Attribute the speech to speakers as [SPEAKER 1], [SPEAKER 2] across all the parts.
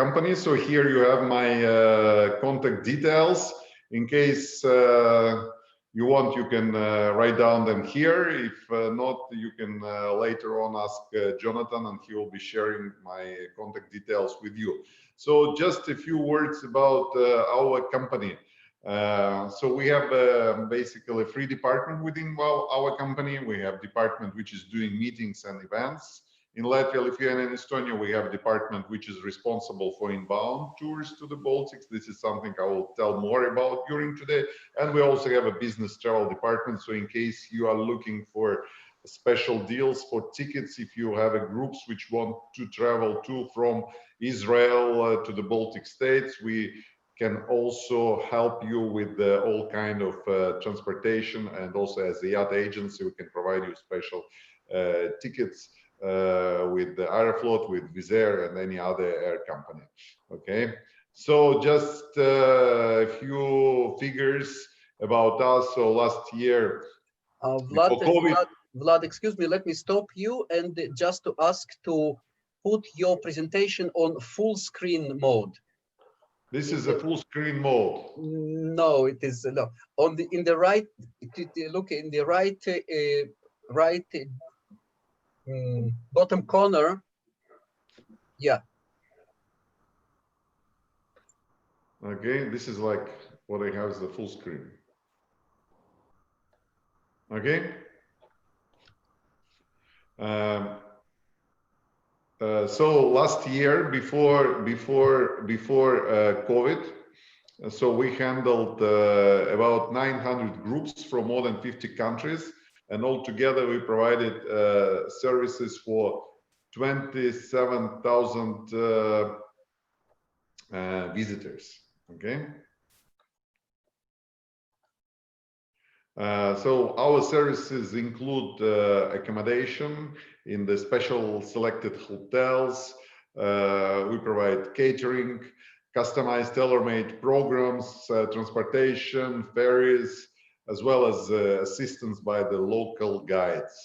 [SPEAKER 1] company. So here you have my contact details. In case you want, you can write down them here. If not, you can later on ask Jonathan, and he will be sharing my contact details with you. So just a few words about our company. So we have basically 3 departments within our company. We have department which is doing meetings and events. In Latvia, Lithuania, and Estonia, we have a department which is responsible for inbound tours to the Baltics. This is something I will tell more about during today. And we also have a business travel department. So in case you are looking for special deals for tickets, if you have a groups which want to travel from Israel to the Baltic states, we can also help you with all kind of transportation, and also as a yacht agency, we can provide you special tickets with the Aeroflot, with Wizz Air, and any other air company. Okay, so just a few figures about us. So last year,
[SPEAKER 2] Vlad, excuse me, let me stop you and just to ask to put your presentation on full screen mode.
[SPEAKER 1] This is a full screen mode.
[SPEAKER 2] No, it is no. On the in the right, look in the right bottom corner. Yeah.
[SPEAKER 1] Okay, this is like what I have is the full screen. Okay. So last year, before COVID, so we handled about 900 groups from more than 50 countries, and altogether we provided services for 27,000 visitors. Okay. So our services include accommodation in the special selected hotels. We provide catering, customized tailor-made programs, transportation, ferries, as well as assistance by the local guides.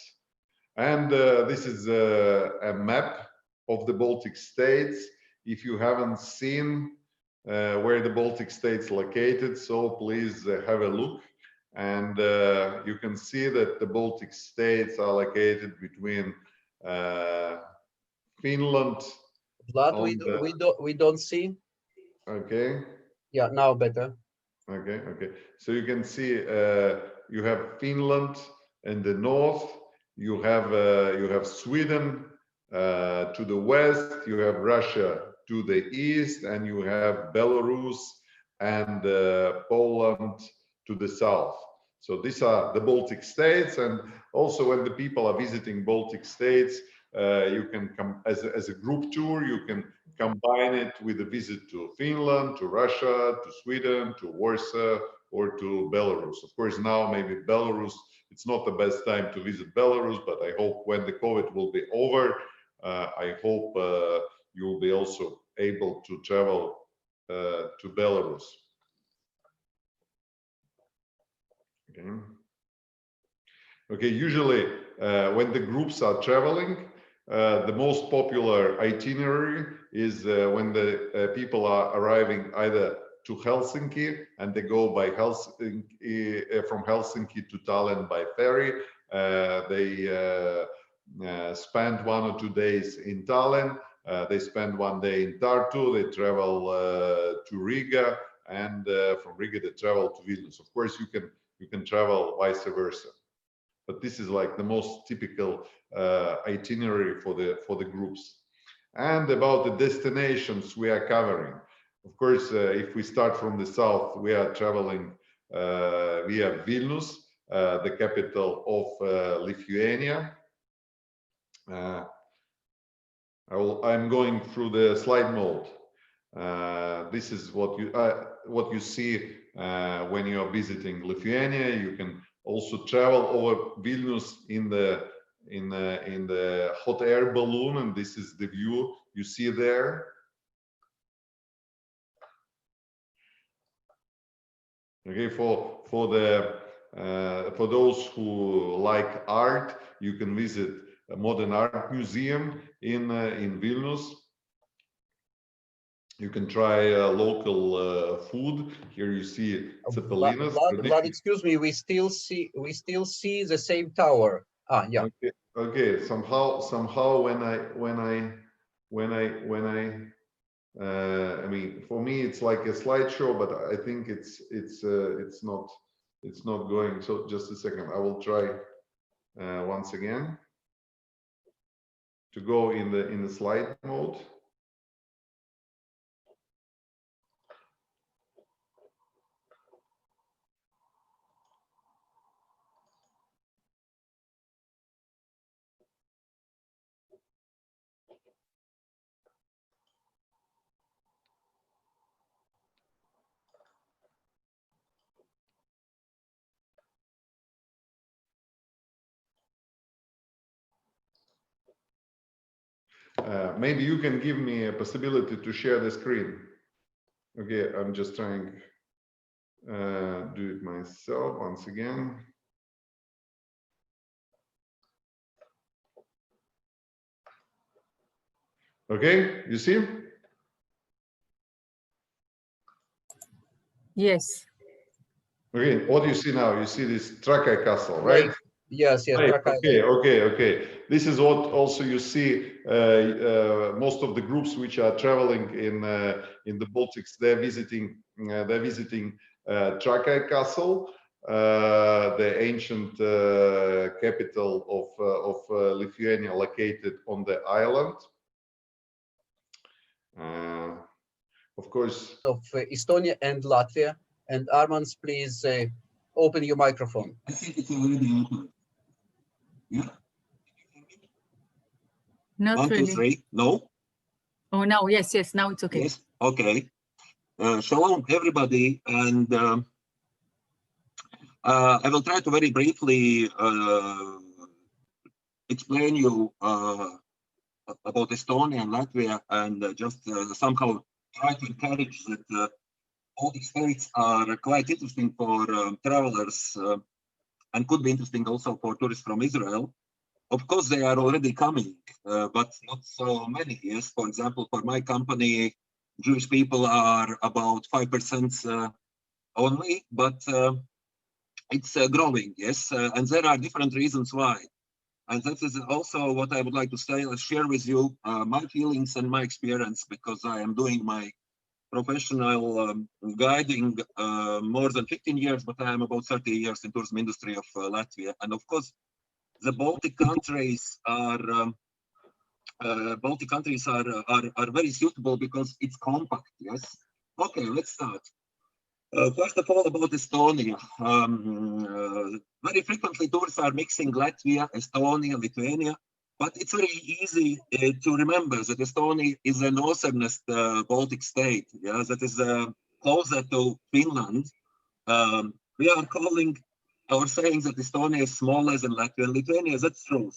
[SPEAKER 1] And this is a map of the Baltic states. If you haven't seen where the Baltic states located, so please have a look. And you can see that the Baltic states are located between Finland.
[SPEAKER 2] Vlad, we don't see.
[SPEAKER 1] Okay.
[SPEAKER 2] Yeah, now better.
[SPEAKER 1] Okay. Okay. So you can see you have Finland in the north. You have Sweden to the west. You have Russia to the east, and you have Belarus and Poland to the south. So these are the Baltic states. And also when the people are visiting Baltic states, you can come as a group tour, you can combine it with a visit to Finland, to Russia, to Sweden, to Warsaw, or to Belarus. Of course, now maybe Belarus, it's not the best time to visit Belarus, but I hope when the COVID will be over, I hope you will be also able to travel to Belarus. Okay. Okay. Usually, when the groups are traveling, the most popular itinerary is when the people are arriving either to Helsinki, and they go by Helsinki from Helsinki to Tallinn by ferry. They spend 1 or 2 days in Tallinn. They spend 1 day in Tartu. They travel to Riga, and from Riga they travel to Vilnius. Of course, you can travel vice versa, but this is like the most typical itinerary for the groups. And about the destinations we are covering, of course, if we start from the south, we are traveling via Vilnius, the capital of Lithuania. I'm going through the slide mode. This is what you see when you are visiting Lithuania. You can also travel over Vilnius in the hot air balloon, and this is the view you see there. Okay, for those who like art, you can visit a modern art museum in Vilnius. You can try local food. Here you see cepelinas.
[SPEAKER 2] But excuse me, we still see the same tower. Ah, yeah.
[SPEAKER 1] Okay. Okay. Somehow I mean, for me it's like a slideshow, but I think it's not going. So just a second. I will try once again to go in the slide mode. Maybe you can give me a possibility to share the screen. Okay, I'm just trying do it myself once again. Okay, you see?
[SPEAKER 3] Yes.
[SPEAKER 1] Okay, what do you see now? You see this Trakai castle, right?
[SPEAKER 2] Yes, yes.
[SPEAKER 1] Right. Okay. This is what also you see. Most of the groups which are traveling in the Baltics, they're visiting Trakai Castle, the ancient capital of Lithuania, located on the island. Of course.
[SPEAKER 2] Of Estonia and Latvia. And Armand, please open your microphone.
[SPEAKER 4] I think it's already open. Yeah.
[SPEAKER 3] Not
[SPEAKER 4] 1, 2,
[SPEAKER 3] really.
[SPEAKER 4] 3. No.
[SPEAKER 3] Oh, now, yes. Now it's okay.
[SPEAKER 4] Yes. Okay. Shalom, everybody, and I will try to very briefly explain you about Estonia and Latvia, and just somehow try to encourage that all these states are quite interesting for travelers and could be interesting also for tourists from Israel. Of course, they are already coming, but not so many. Yes, for example, for my company, Jewish people are about 5% only, but it's growing. Yes, and there are different reasons why. And that is also what I would like to say, share with you my feelings and my experience, because I am doing my professional guiding more than 15 years, but I am about 30 years in tourism industry of Latvia. And of course, the Baltic countries are very suitable because it's compact. Yes. Okay, let's start. First of all, about Estonia. Very frequently, tourists are mixing Latvia, Estonia, Lithuania, but it's very easy to remember that Estonia is the northernest Baltic state. Yeah, that is closer to Finland. We are calling or saying that Estonia is smaller than Latvia and Lithuania. That's true,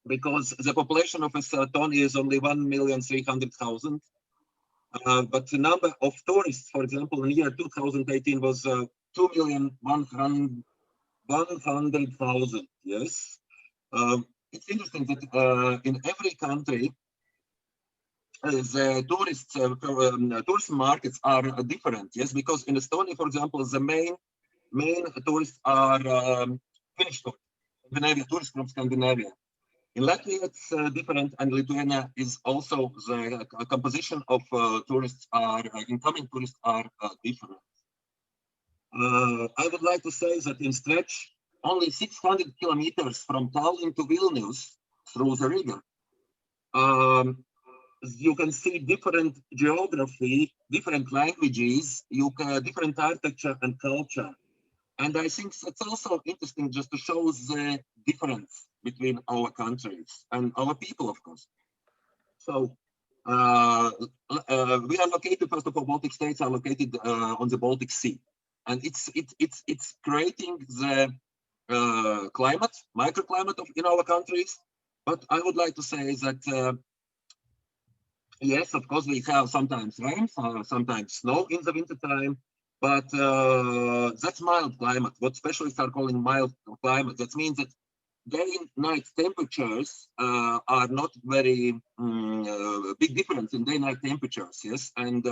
[SPEAKER 4] because the population of Estonia is only 1,300,000. But the number of tourists, for example, in the year 2018 was 2,100,000. Yes. It's interesting that in every country, the tourist markets are different. Yes, because in Estonia, for example, the main tourists are Finnish tourists, Scandinavia, tourists from Scandinavia. In Latvia, it's different, and Lithuania is also the composition of tourists are incoming tourists are different. I would like to say that in stretch, only 600 kilometers from Tallinn to Vilnius through the river, you can see different geography, different languages, different architecture and culture. And I think it's also interesting just to show the difference between our countries and our people, of course. So we are located, first of all, Baltic states are located on the Baltic Sea. And it's creating the climate, microclimate in our countries. But I would like to say that, yes, of course, we have sometimes rain, sometimes snow in the wintertime. But that's mild climate, what specialists are calling mild climate. That means that day-night temperatures are not very big difference in day-night temperatures, yes. And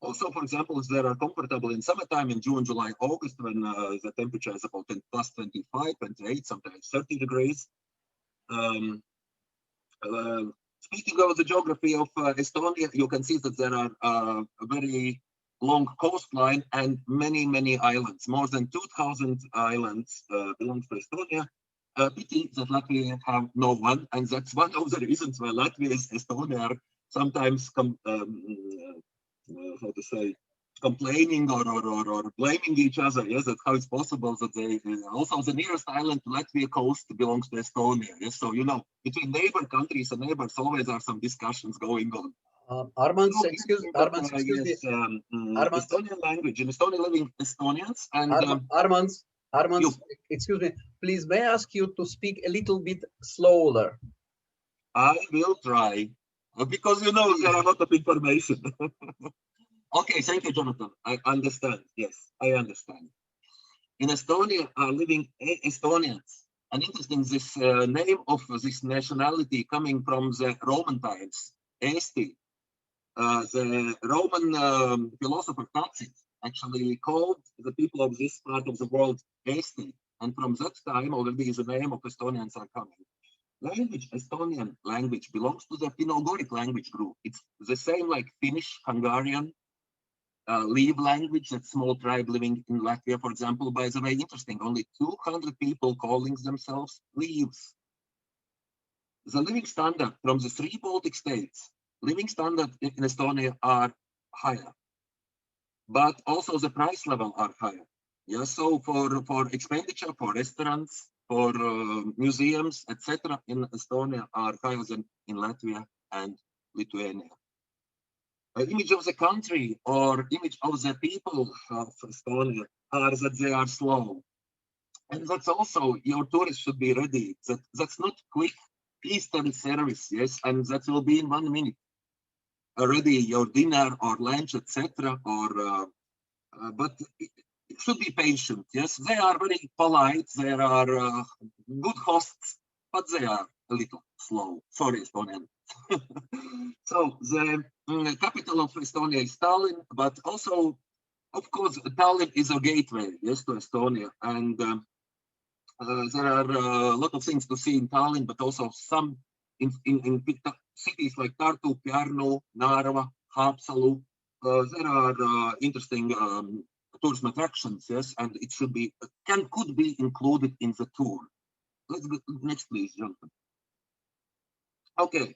[SPEAKER 4] also, for example, they are comfortable in summertime in June, July, August, when the temperature is about plus 25, 28, sometimes 30 degrees. Speaking of the geography of Estonia, you can see that there are a very long coastline and many islands. More than 2,000 islands belong to Estonia. Pity that Latvia have no one, and that's one of the reasons why Latvia and Estonia are sometimes how to say, complaining or blaming each other. Yes, that's how it's possible that they also the nearest island to Latvia coast belongs to Estonia. Yes, so you know, between neighbor countries and neighbors always are some discussions going on.
[SPEAKER 2] Armand,
[SPEAKER 4] So,
[SPEAKER 2] excuse me. Armand,
[SPEAKER 4] Estonian language in Estonia living Estonians and
[SPEAKER 2] Armand, excuse me. Please, may I ask you to speak a little bit slower?
[SPEAKER 4] I will try because you know there are a lot of information. Okay, thank you, Jonathan. I understand. Yes, I understand. In Estonia are living Estonians. And interesting, this name of this nationality coming from the Roman times, Eesti. The Roman philosopher Tacit actually called the people of this part of the world Eesti. And from that time already the name of Estonians are coming. Language, Estonian language belongs to the Finno-Ugric language group. It's the same like Finnish, Hungarian, Lev language, that small tribe living in Latvia, for example. By the way, interesting, only 200 people calling themselves Levs. The living standard from the 3 Baltic states, living standard in Estonia are higher, but also the price level are higher. Yeah, so for expenditure, for restaurants, for museums, etc., in Estonia are higher than in Latvia and Lithuania. An image of the country or image of the people of Estonia are that they are slow. And that's also, your tourists should be ready. That's not quick Eastern service, yes, and that will be in 1 minute. Already your dinner or lunch, etc. But it should be patient, yes. They are very polite, they are good hosts, but they are a little slow. Sorry, Estonian. So the capital of Estonia is Tallinn, but also, of course, Tallinn is a gateway, yes, to Estonia. And there are a lot of things to see in Tallinn, but also some in cities like Tartu, Pärnu, Narva, Haapsalu. There are interesting tourism attractions, yes, and it should be could be included in the tour. Let's go next, please, Jonathan. Okay.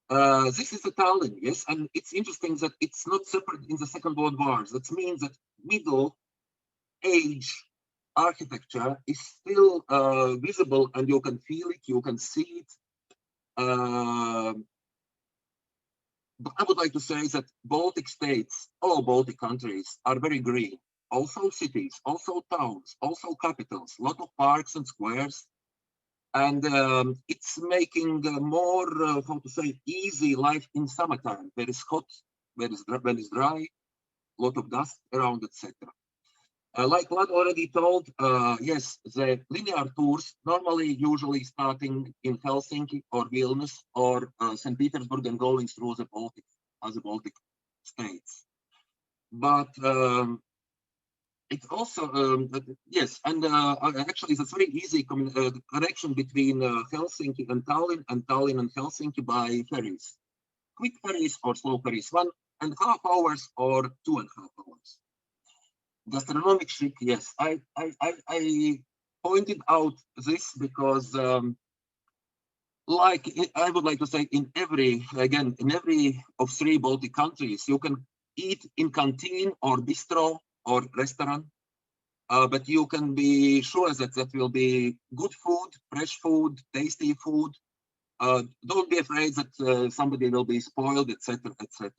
[SPEAKER 4] This is the Tallinn, yes, and it's interesting that it's not separate in the Second World War. That means that middle age architecture is still visible, and you can feel it, you can see it. But I would like to say that Baltic states, all Baltic countries, are very green. Also cities, also towns, also capitals, a lot of parks and squares. And it's making more, how to say, easy life in summertime. Where it's hot, where it's dry, a lot of dust around, etc. Like Vlad already told, yes, the linear tours normally usually starting in Helsinki or Vilnius or St. Petersburg and going through the Baltic, other Baltic states. But it's also, yes, and actually it's a very easy connection between Helsinki and Tallinn and Helsinki by ferries. Quick ferries or slow ferries, 1.5 hours or 2.5 hours. Gastronomic chic, yes. I pointed out this because, like I would like to say, in every of 3 Baltic countries, you can eat in canteen or bistro or restaurant, but you can be sure that that will be good food, fresh food, tasty food. Don't be afraid that somebody will be spoiled, etc., etc.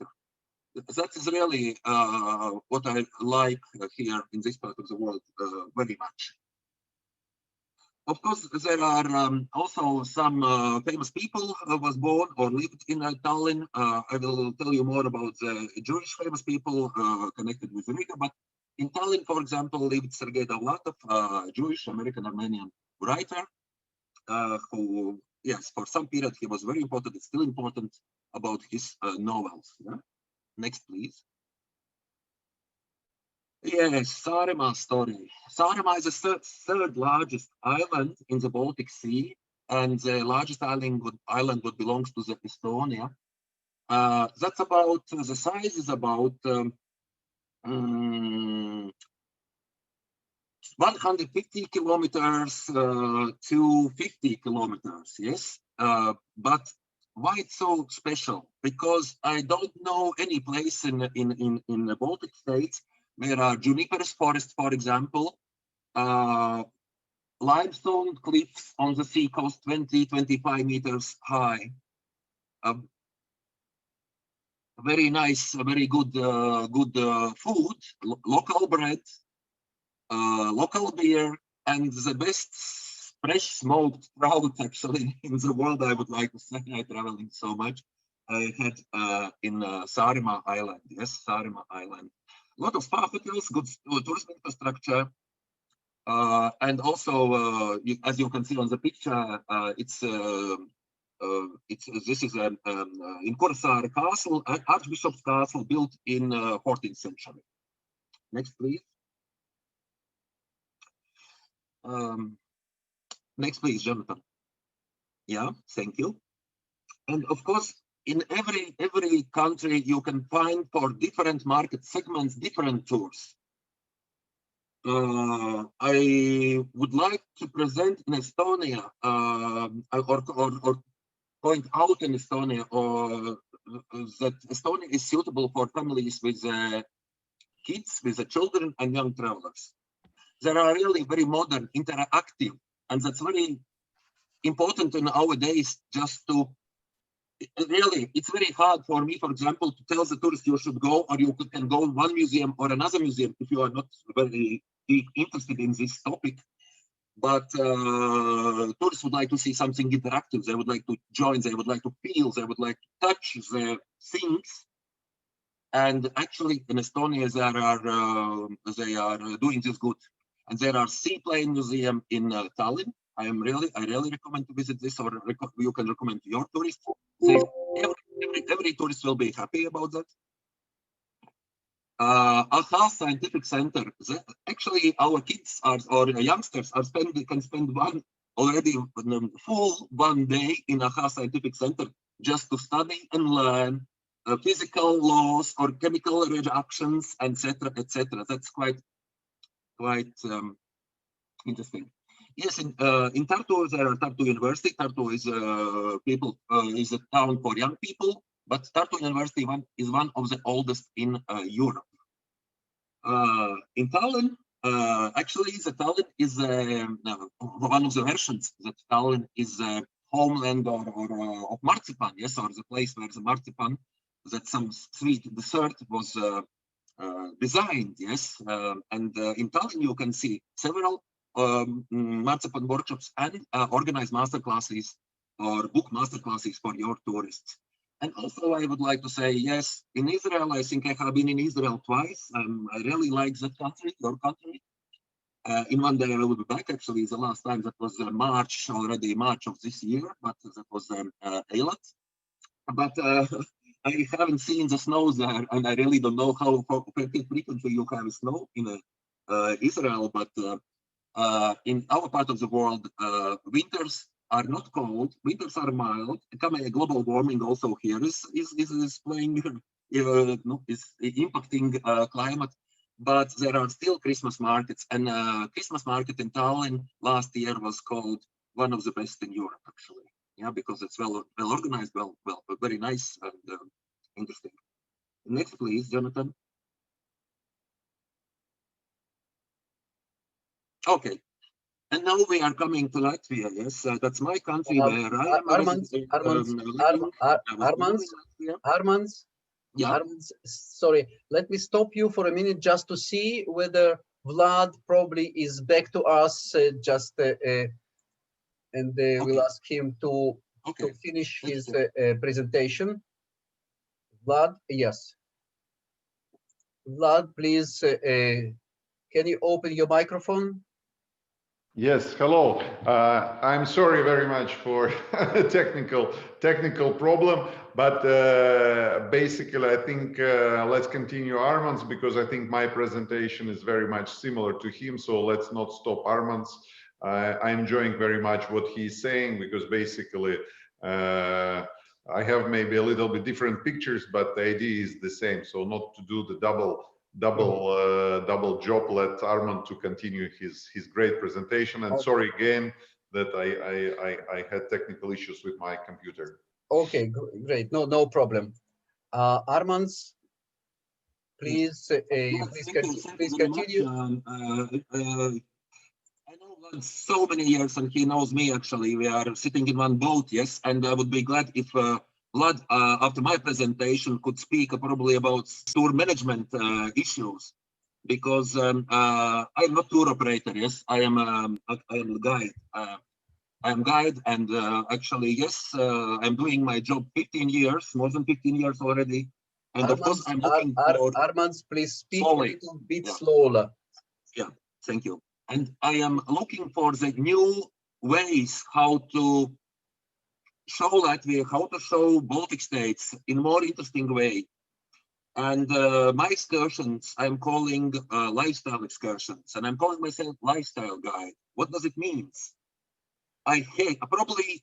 [SPEAKER 4] That is really what I like here in this part of the world very much. Of course, there are also some famous people who was born or lived in Tallinn. I will tell you more about the Jewish famous people connected with Riga, but in Tallinn, for example, lived Sergei Dovlatov, Jewish American Armenian writer. who, yes, for some period he was very important. It's still important about his novels. Yeah? Next, please. Yes, Saaremaa story. Saaremaa is the third largest island in the Baltic Sea, and the largest island would belong to the Estonia. That's about, the size is about 150 kilometers to 50 kilometers, yes. But why it's so special? Because I don't know any place in the Baltic states where are juniperous forests, for example, limestone cliffs on the sea coast 20-25 meters high. Very nice, very good food, local bread, local beer, and the best fresh smoked trout actually in the world, I would like to say. I traveling so much. I had in Saaremaa Island, yes, Saaremaa Island. A lot of spa hotels, good tourism infrastructure, and also, as you can see on the picture, this is in Kuressaare Castle, Archbishop's Castle, built in 14th century. Next, please. Next, please, Jonathan. Yeah, thank you. And of course, in every country, you can find for different market segments, different tours. I would like to present in Estonia, or point out in Estonia, that Estonia is suitable for families with kids, with children and young travelers. They are really very modern, interactive, and that's very important in nowadays. Just to really, it's very hard for me, for example, to tell the tourists you should go, or you can go one museum or another museum if you are not very interested in this topic. But tourists would like to see something interactive. They would like to join. They would like to feel. They would like to touch the things. And actually, in Estonia, they are doing this good. And there are seaplane museum in Tallinn. I really recommend to visit this, or you can recommend to your tourists. Every tourist will be happy about that. AHA Scientific Center. Actually, our kids or youngsters can spend full one day in AHA Scientific Center just to study and learn physical laws or chemical reactions, etc., etc. That's quite interesting. Yes, in Tartu there are Tartu University. Tartu is is a town for young people, but Tartu University is one of the oldest in Europe. In Tallinn, actually, the Tallinn is one of the versions that Tallinn is a homeland of marzipan, yes, or the place where the marzipan, that some sweet dessert was designed, yes. And in Tallinn, you can see several marzipan workshops and organized masterclasses or book masterclasses for your tourists. And also, I would like to say, yes, in Israel, I think I have been in Israel twice. I really like that country, your country. In one day, I will be back. Actually, the last time that was March of this year, but that was Eilat. But I haven't seen the snow there, and I really don't know how frequently you have snow in Israel. But in our part of the world, winters are not cold, winters are mild. Global warming also here is playing, is impacting climate, but there are still Christmas markets, and Christmas market in Tallinn last year was called one of the best in Europe, actually. Yeah, because it's well organized, very nice and interesting. Next, please, Jonathan. Okay. And now we are coming to Latvia. Yes, that's my country where I am.
[SPEAKER 2] Armands, sorry, let me stop you for a minute just to see whether Vlad probably is back to us. We'll ask him to finish his presentation. Vlad, yes. Vlad, please, can you open your microphone?
[SPEAKER 1] Yes, hello. I'm sorry very much for technical problem, but basically I think let's continue Arman's, because I think my presentation is very much similar to him. So let's not stop Arman's. I'm enjoying very much what he's saying, because basically I have maybe a little bit different pictures, but the idea is the same. So not to do the double job. Let Arman to continue his great presentation. And sorry again that I had technical issues with my computer.
[SPEAKER 2] Okay, great. No problem. Arman's, please, please continue.
[SPEAKER 4] I know Vlad so many years, and he knows me actually. We are sitting in one boat, yes. And I would be glad if Vlad, after my presentation, could speak probably about tour management issues, because I'm not tour operator. Yes, I am a guide. I am guide, and actually, yes, I'm doing my job 15 years, more than 15 years already. And of course, I'm looking for
[SPEAKER 2] Arman's, please speak
[SPEAKER 4] slowly.
[SPEAKER 2] a little bit slower.
[SPEAKER 4] Yeah, thank you. And I am looking for the new ways how to show Latvia, how to show Baltic states in a more interesting way. And my excursions, I'm calling lifestyle excursions, and I'm calling myself lifestyle guide. What does it mean? I hate, probably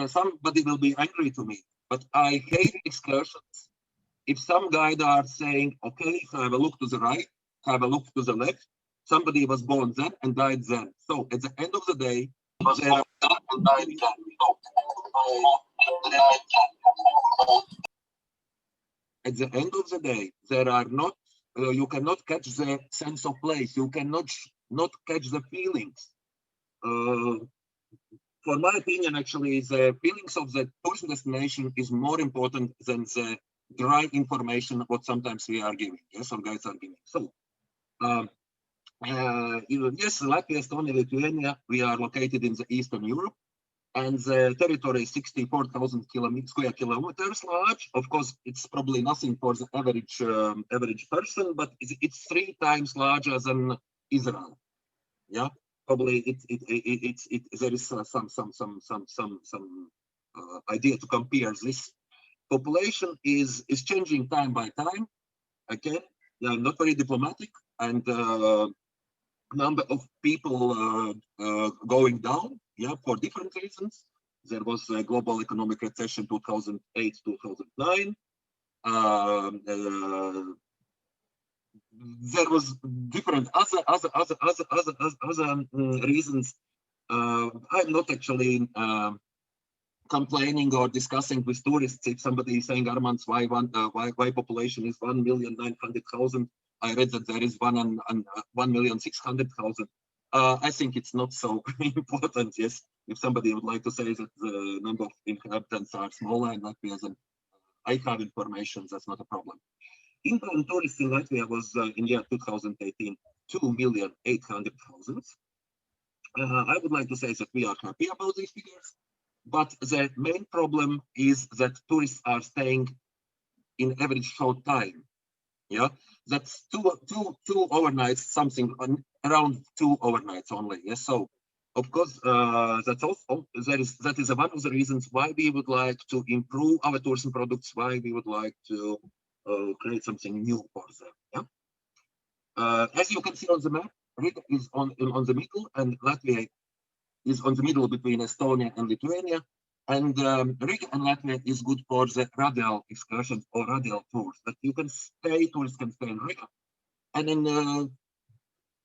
[SPEAKER 4] somebody will be angry to me, but I hate excursions. If some guide are saying, okay, have a look to the right, have a look to the left, somebody was born then and died then. So at the end of the day, there are not, you cannot catch the sense of place. You cannot not catch the feelings. For my opinion, actually, the feelings of the tourist destination is more important than the dry information what sometimes we are giving. Yes, some guys are giving. So, yes, Latvia, Estonia, Lithuania, we are located in the Eastern Europe, and the territory is 64,000 square kilometers large. Of course, it's probably nothing for the average person, but it's 3 times larger than Israel. Yeah, probably there is some idea to compare this. Population is changing time by time. Again, they are not very diplomatic, and number of people going down, yeah, for different reasons. There was a global economic recession 2008, 2009. There was different other reasons. I'm not actually complaining or discussing with tourists. If somebody is saying, Arman's, why population is 1,900,000, I read that there is 1,600,000. I think it's not so important. Yes, if somebody would like to say that the number of inhabitants are smaller in Latvia, then I have information. That's not a problem. Inbound tourists in Latvia was in year 2018 2,800,000. I would like to say that we are happy about these figures, but the main problem is that tourists are staying in average short time. Yeah, that's two overnights, something around 2 overnights only. Yes, so of course that's also that is one of the reasons why we would like to improve our tourism products, why we would like to create something new for them. Yeah. As you can see on the map, Riga is on the middle, and Latvia is on the middle between Estonia and Lithuania. And Riga and Latvia is good for the radial excursions or radial tours that you can stay, tourists can stay in Riga. And in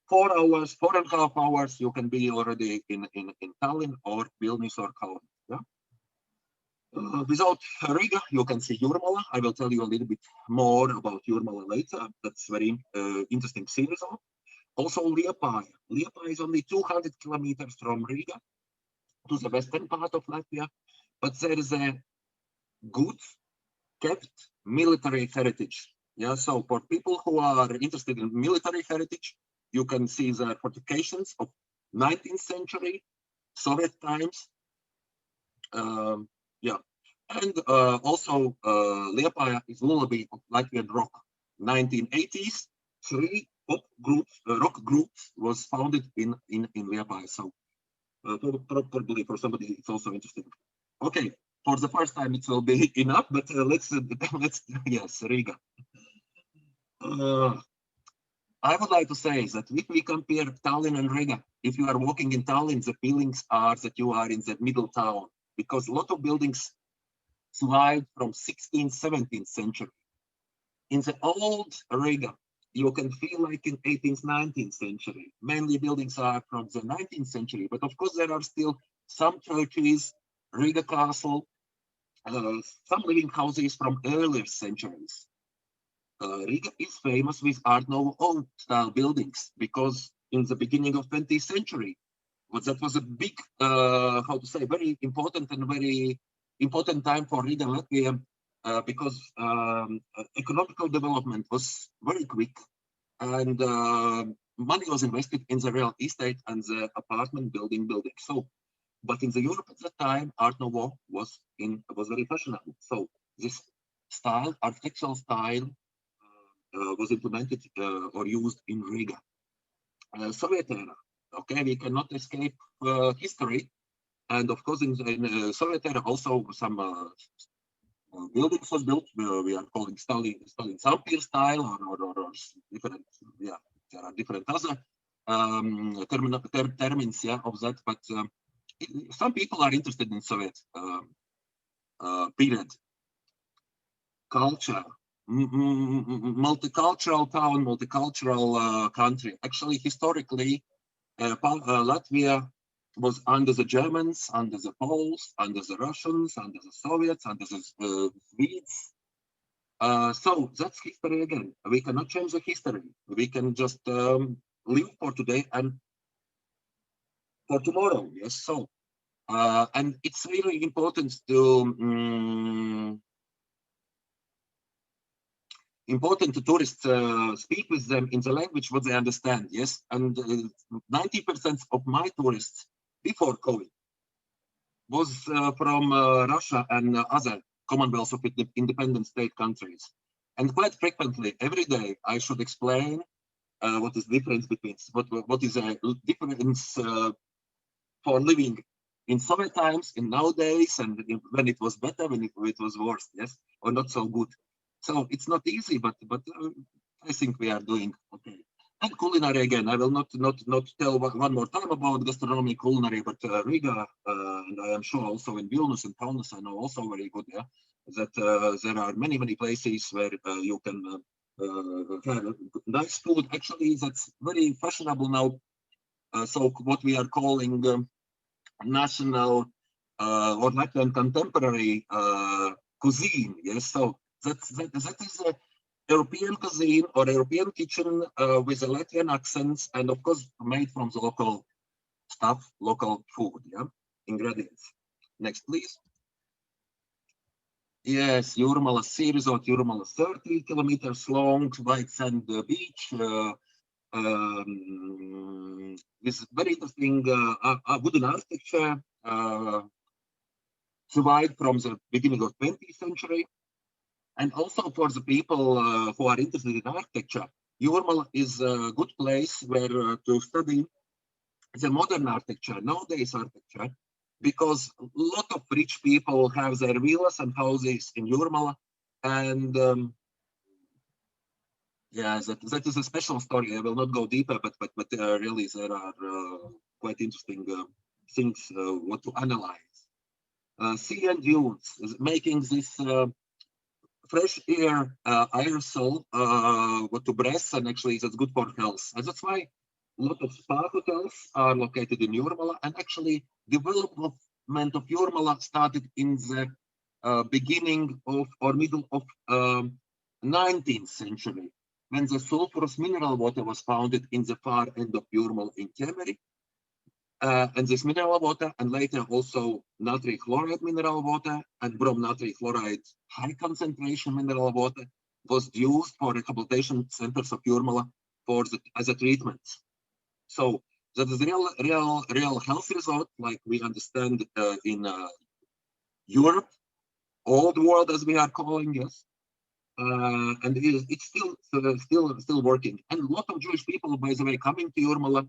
[SPEAKER 4] 4 hours, 4.5 hours, you can be already in Tallinn or Vilnius or Kaunas. Yeah? Without Riga, you can see Jūrmala. I will tell you a little bit more about Jūrmala later. That's very interesting sea resort. Also Liepāja. Liepāja is only 200 kilometers from Riga to the western part of Latvia, but there is a good kept military heritage. Yeah, so for people who are interested in military heritage, you can see the fortifications of 19th century, Soviet times. Yeah, and also Liepāja is lullaby of Latvian rock, 1980s, 3 rock groups was founded in Liepāja. So probably for somebody it's also interesting. Okay, for the first time it will be enough, but let's yes, Riga. I would like to say that if we compare Tallinn and Riga, if you are walking in Tallinn, the feelings are that you are in the middle town, because a lot of buildings survived from 16th, 17th century. In the old Riga, you can feel like in 18th, 19th century. Mainly buildings are from the 19th century, but of course there are still some churches, Riga Castle, some living houses from earlier centuries. Riga is famous with Art Nouveau style buildings because in the beginning of 20th century, that was a big, how to say, very important and very important time for Riga, Latvia, because economical development was very quick and money was invested in the real estate and the apartment building. So, but in the Europe at that time, Art Nouveau was very fashionable. So this style, architectural style, was implemented or used in Riga. Soviet era, okay, we cannot escape history, and of course in Soviet era also some buildings was built. We are calling Stalin Sampir style or different. Yeah, there are different other terms, yeah, of that. But some people are interested in Soviet period culture. Multicultural town, multicultural country. Actually, historically, Latvia was under the Germans, under the Poles, under the Russians, under the Soviets, under the Swedes. So that's history again. We cannot change the history. We can just live for today and for tomorrow. Yes. So, and it's really important to tourists speak with them in the language what they understand. Yes, and 90% of my tourists before COVID was from Russia and other Commonwealth of independent state countries, and quite frequently every day I should explain what is difference between what is a difference for living in Soviet times, in nowadays, and when it was better, when it was worse, yes, or not so good. So it's not easy, but I think we are doing okay. And culinary again, I will not tell one more time about gastronomy, culinary, but Riga, and I am sure also in Vilnius and Kaunas, I know also very good, yeah, that there are many places where you can have nice food. Actually, that's very fashionable now. So what we are calling national or Latvian contemporary cuisine, yes. So that is a European cuisine or European kitchen with the Latvian accents, and of course made from the local stuff, local food, yeah, ingredients. Next, please. Yes, Jūrmala Sea Resort, Jūrmala 30 kilometers long, white sand beach, with very interesting wooden architecture, survived from the beginning of 20th century. And also for the people who are interested in architecture, Jūrmala is a good place where to study the modern architecture, nowadays architecture, because a lot of rich people have their villas and houses in Jūrmala, and yeah, that is a special story. I will not go deeper, but really there are quite interesting things what to analyze. Sea and dunes, making this fresh air aerosol what to breathe, and actually that's good for health. And that's why a lot of spa hotels are located in Jūrmala, and actually development of Jūrmala started in the beginning of or middle of 19th century, when the sulfurous mineral water was found in the far end of Jūrmala in Ķemeri. And this mineral water, and later also natri chloride mineral water and brom natri chloride high concentration mineral water, was used for rehabilitation centers of Jūrmala as a treatment. So that is real health resort, like we understand in Europe, old world as we are calling, yes. and it's still working. And a lot of Jewish people, by the way, coming to Jurmala,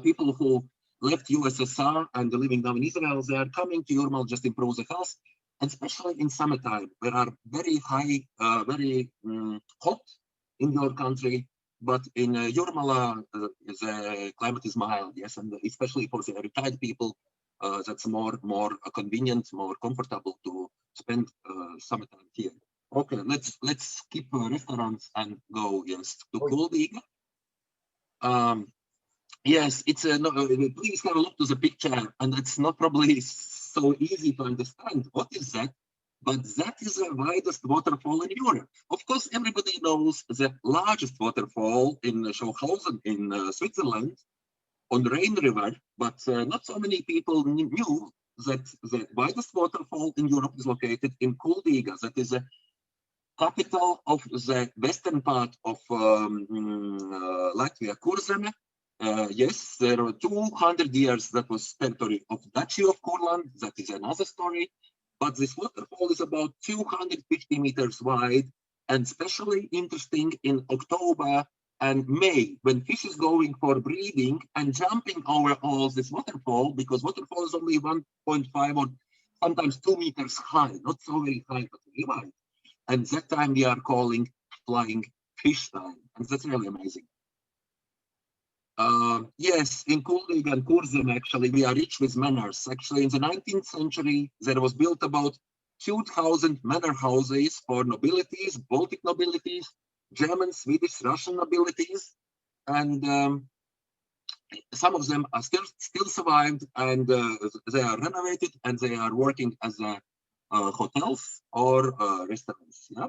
[SPEAKER 4] people who left USSR and living now in Israel, they are coming to Jurmala just improve the health, and especially in summertime, there are very high, very hot in your country, but in Jurmala, the climate is mild, yes, and especially for the retired people, that's more convenient, more comfortable to spend summertime here. Okay, let's skip restaurants and go, yes, to Kuldiga. Yes, it's no, please have a look to the picture, and it's not probably so easy to understand what is that, but that is the widest waterfall in Europe. Of course, everybody knows the largest waterfall in Schauhausen in Switzerland on the Rhine River, but not so many people knew that the widest waterfall in Europe is located in Kuldiga. That is the capital of the western part of Latvia, Kurzeme. Yes, there were 200 years that was territory of Duchy of Kurland. That is another story. But this waterfall is about 250 meters wide, and especially interesting in October and May, when fish is going for breeding and jumping over all this waterfall, because waterfall is only 1.5 or sometimes 2 meters high, not so very high, but very wide. And that time we are calling flying fish time, and that's really amazing. Yes, in Kuldiga and Kurzem, actually, we are rich with manors. Actually, in the 19th century, there was built about 2,000 manor houses for nobilities, Baltic nobilities, German, Swedish, Russian nobilities, and some of them are still survived, and they are renovated, and they are working as hotels or restaurants. Yeah,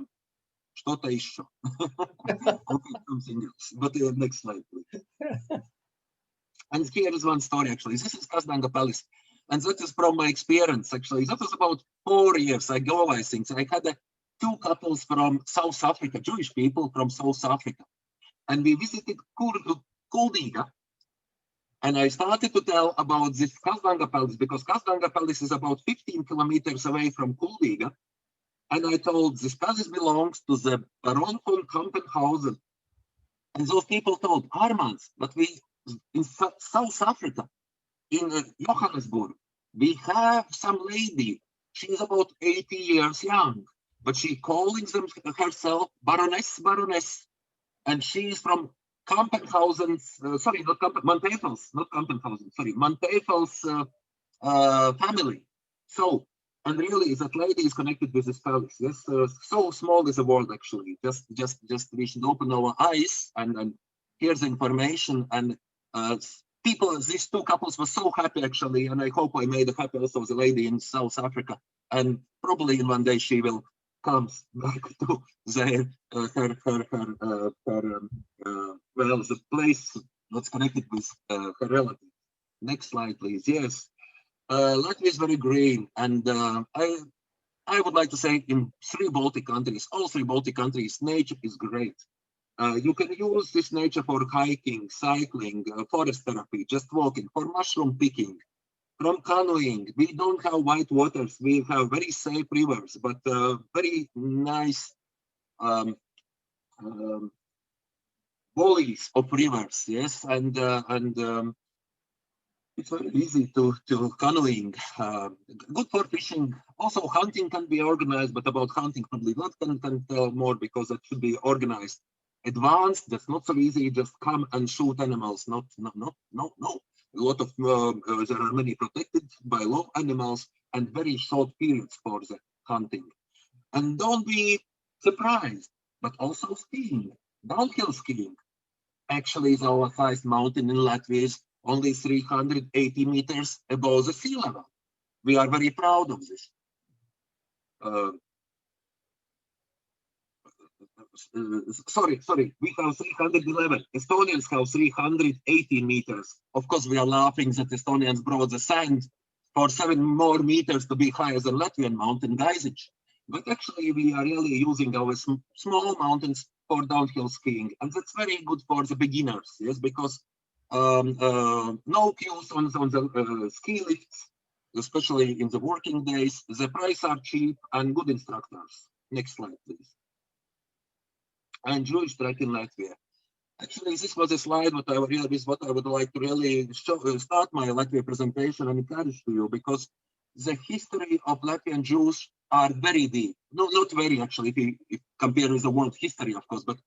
[SPEAKER 4] что-то еще. Okay, something else. But next slide, please. And here is one story, actually. This is Kazdanga Palace. And that is from my experience, actually. That was about 4 years ago, I think. So I had two couples from South Africa, Jewish people from South Africa. And we visited Kuldiga. And I started to tell about this Kazdanga Palace, because Kazdanga Palace is about 15 kilometers away from Kuldiga. And I told this palace belongs to the Baron von Kampenhausen. And those people told, Armand, but we in South Africa, in Johannesburg, we have some lady. She is about 80 years young, but she calling herself Baroness, and she is from Kampenhausen's, sorry, not Manteufel's, not Kampenhausen, sorry, Manteufel's family. So, and really, that lady is connected with this palace. Yes, so small is the world, actually. Just we should open our eyes and here's the information. And people, these two couples were so happy, actually, and I hope I made happy also the lady in South Africa. And probably in one day she will come back to their well, the place that's connected with her relative. Next slide, please. Yes. Latvia is very green, and I would like to say in 3 Baltic countries, all 3 Baltic countries, nature is great. You can use this nature for hiking, cycling, forest therapy, just walking, for mushroom picking, from canoeing. We don't have white waters. We have very safe rivers, but very nice valleys of rivers. Yes, and it's very easy to canoeing, good for fishing. Also, hunting can be organized, but about hunting, probably not can tell more, because it should be organized. Advanced, that's not so easy. Just come and shoot animals. No. A lot of there are many protected by law animals, and very short periods for the hunting. And don't be surprised, but also skiing, downhill skiing. Actually, is our highest mountain in Latvia is only 380 meters above the sea level. We are very proud of this. Sorry, we have 311. Estonians have 380 meters. Of course, we are laughing that Estonians brought the sand for 7 more meters to be higher than Latvian mountain Gaizich. But actually, we are really using our small mountains for downhill skiing. And that's very good for the beginners, yes, because no queues on the ski lifts, especially in the working days. The prices are cheap and good instructors. Next slide, please. and Jewish threat in Latvia. Actually, this was a slide what I would like to really start my Latvia presentation and encourage to you, because the history of Latvian Jews are very deep. No, not very actually, if you compare with the world history, of course, but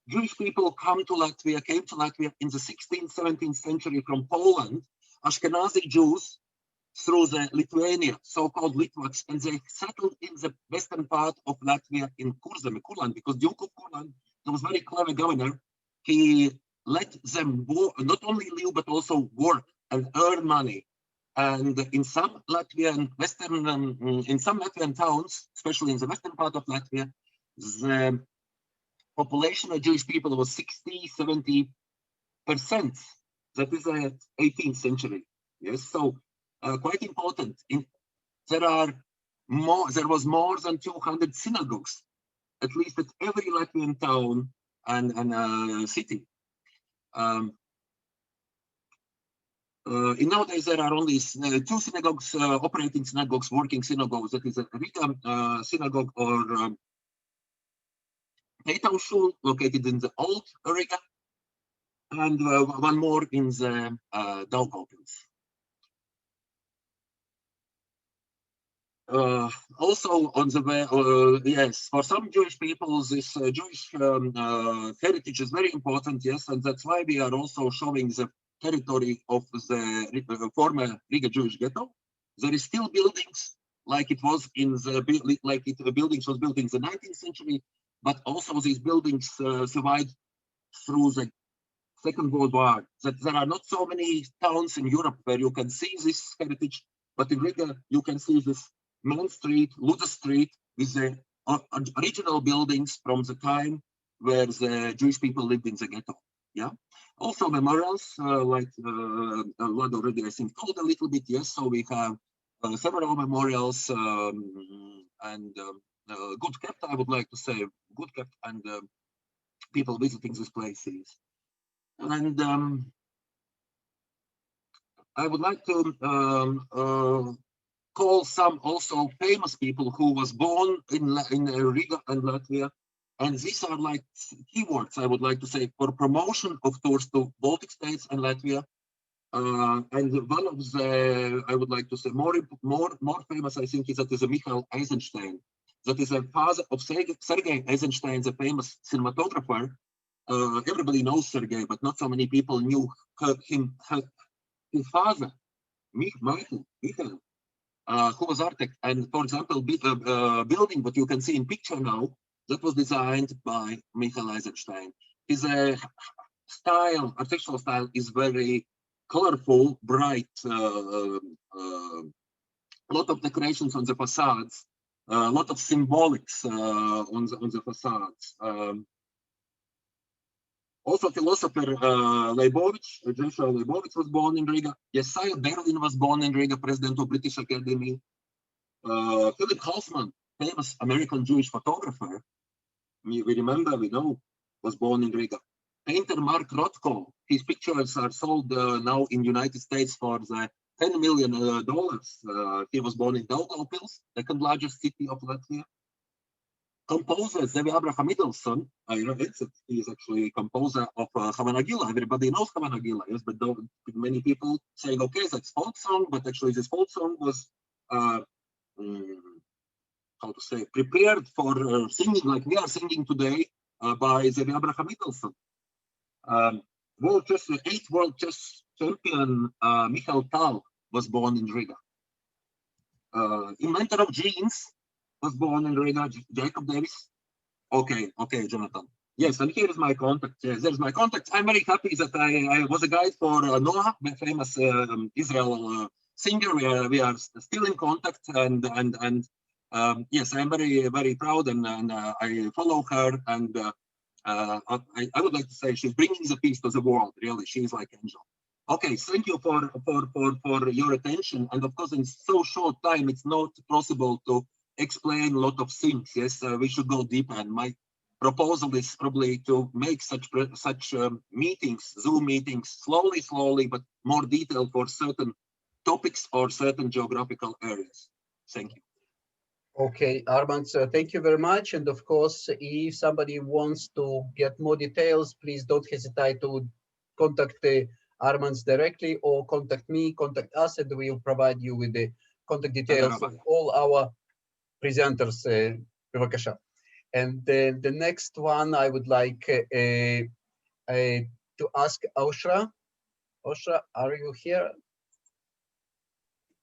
[SPEAKER 4] Jewish people came to Latvia in the 16th, 17th century from Poland, Ashkenazi Jews, through the Lithuania, so-called Litvaks, and they settled in the western part of Latvia in Kurland, because Duke of Kurland, he was a very clever governor. He let them not only live, but also work and earn money. And in some Latvian towns, especially in the western part of Latvia, the population of Jewish people was 60–70%. That is the 18th century. Yes, so quite important. There was more than 200 synagogues, at least at every Latvian town and city. In nowadays there are only two synagogues, operating synagogues, working synagogues. That is a Riga synagogue or Peitau Shul, located in the old Riga, and one more in the Daugavpils. Also on the way, yes, for some Jewish people, this Jewish heritage is very important, yes, and that's why we are also showing the territory of the former Riga Jewish ghetto. There is still buildings like it was in the buildings was built in the 19th century, but also these buildings survived through the Second World War. That there are not so many towns in Europe where you can see this heritage, but in Riga you can see this Main Street, Luda Street, with the original buildings from the time where the Jewish people lived in the ghetto. Yeah. Also memorials, like Vlad already I think told a little bit. Yes. So we have several memorials and good kept. I would like to say good kept, and people visiting these places. And I would like to call some also famous people who was born in Riga and Latvia. And these are like keywords I would like to say for promotion of tours to Baltic states and Latvia. And one of the, I would like to say more famous, I think, is that is a Michael Eisenstein. That is a father of Sergei Eisenstein, the famous cinematographer. Everybody knows Sergei, but not so many people knew him. His father, Michael, who was architect, and for example, building what you can see in picture now, that was designed by Michael Eisenstein. His style, architectural style, is very colorful, bright. A lot of decorations on the facades, a lot of symbolics on the facades. Also, philosopher Joshua Leibovich was born in Riga. Yesaya Berlin was born in Riga, president of British Academy. Philip Hoffman, famous American Jewish photographer, we know, was born in Riga. Painter Mark Rothko, his pictures are sold now in United States for the $10 million. He was born in Daugavpils, second largest city of Latvia. Composer Zevi Abraham Middleton, he is actually composer of Havanagila. Everybody knows Havanagila, yes, but many people saying, okay, that's folk song, but actually this folk song was, how to say, prepared for singing like we are singing today by Zevi Abraham Middleton. Eighth world chess champion Michael Tal was born in Riga. Inventor of jeans was born in Riga, Jacob Davis. Okay, Jonathan. Yes, and here is my contact. Yes, there's my contact. I'm very happy that I was a guide for Noah, the famous Israel singer. We are still in contact, and yes, I'm very, very proud, and I follow her, and I would like to say she's bringing the peace to the world. Really, she's like angel. Okay, thank you for your attention, and of course, in so short time, it's not possible to explain a lot of things. Yes, we should go deeper, and my proposal is probably to make such meetings, Zoom meetings, slowly, but more detailed for certain topics or certain geographical areas. Thank you.
[SPEAKER 2] Okay, Armand, thank you very much. And of course, if somebody wants to get more details, please don't hesitate to contact Armand directly or contact me, contact us, and we will provide you with the contact details of all our presenters. Bevakasha. And the next one, I would like to ask Aushra. Aushra, are you here?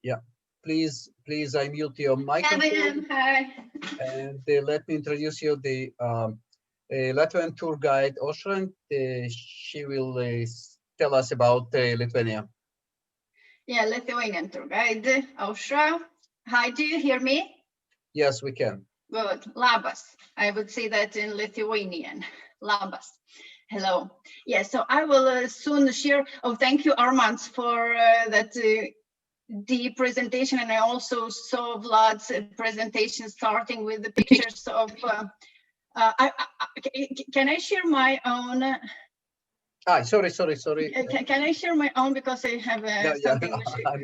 [SPEAKER 2] Yeah, please unmute your microphone.
[SPEAKER 5] Hi.
[SPEAKER 2] And let me introduce you the Latvian tour guide, Aushra, and she will tell us about Lithuania.
[SPEAKER 5] Yeah, Lithuanian tour guide, Aushra. Hi, do you hear me?
[SPEAKER 2] Yes, we can.
[SPEAKER 5] Good. Labas. I would say that in Lithuanian. Labas. Hello. Yeah, so I will soon share. Oh, thank you, Armand, for that the presentation. And I also saw Vlad's presentation starting with the pictures of. Can I share my own?
[SPEAKER 2] Sorry.
[SPEAKER 5] Can I share my own, because I have something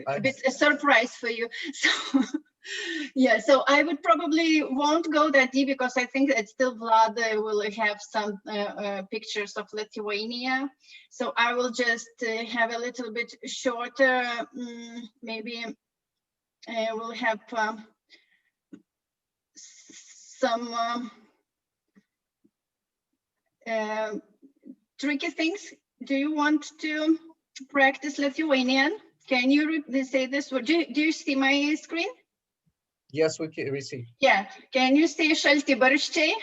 [SPEAKER 5] a bit a surprise for you. So yeah, so I would probably won't go that deep, because I think that still Vlad will have some pictures of Lithuania. So I will just have a little bit shorter, maybe we'll have some tricky things. Do you want to practice Lithuanian? Can you say this word? Do you see my screen?
[SPEAKER 2] Yes, we see.
[SPEAKER 5] Yeah. Can you say šalti barščiai?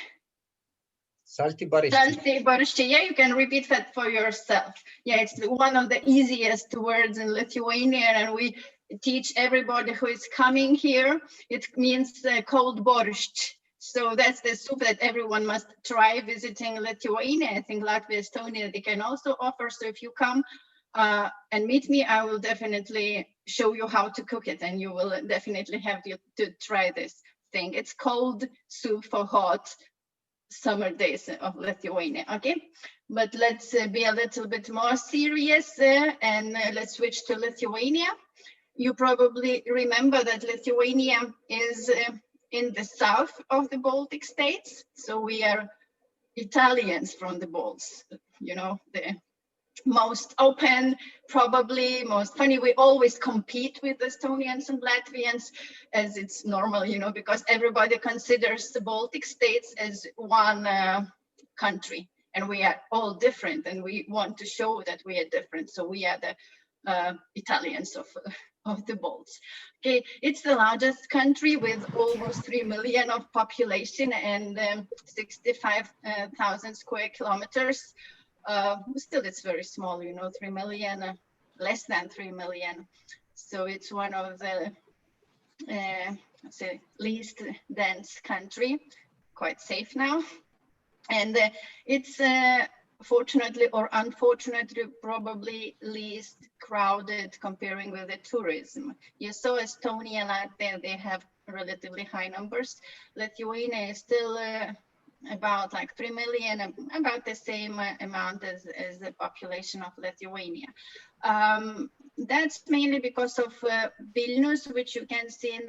[SPEAKER 2] Salty barščiai.
[SPEAKER 5] Šalti barščiai. Yeah, you can repeat that for yourself. Yeah, it's one of the easiest words in Lithuanian, and we teach everybody who is coming here. It means cold borscht. So that's the soup that everyone must try visiting Lithuania. I think Latvia, Estonia, they can also offer. So if you come and meet me, I will definitely show you how to cook it, and you will definitely have to try this thing. It's cold soup for hot summer days of Lithuania. Okay, but let's be a little bit more serious and let's switch to Lithuania. You probably remember that Lithuania is in the south of the Baltic states. So we are Italians from the Balts, you know, the most open, probably most funny. We always compete with Estonians and Latvians, as it's normal, you know, because everybody considers the Baltic states as one country, and we are all different, and we want to show that we are different. So we are the Italians of the Balts. Okay, it's the largest country with almost 3 million of population and 65,000 square kilometers. Still, it's very small, you know, 3 million, less than 3 million. So it's one of the say least dense country, quite safe now. And it's fortunately or unfortunately probably least crowded comparing with the tourism. You saw Estonia, Latvia, they have relatively high numbers. Lithuania is still about like 3 million, about the same amount as the population of Lithuania. That's mainly because of Vilnius, which you can see in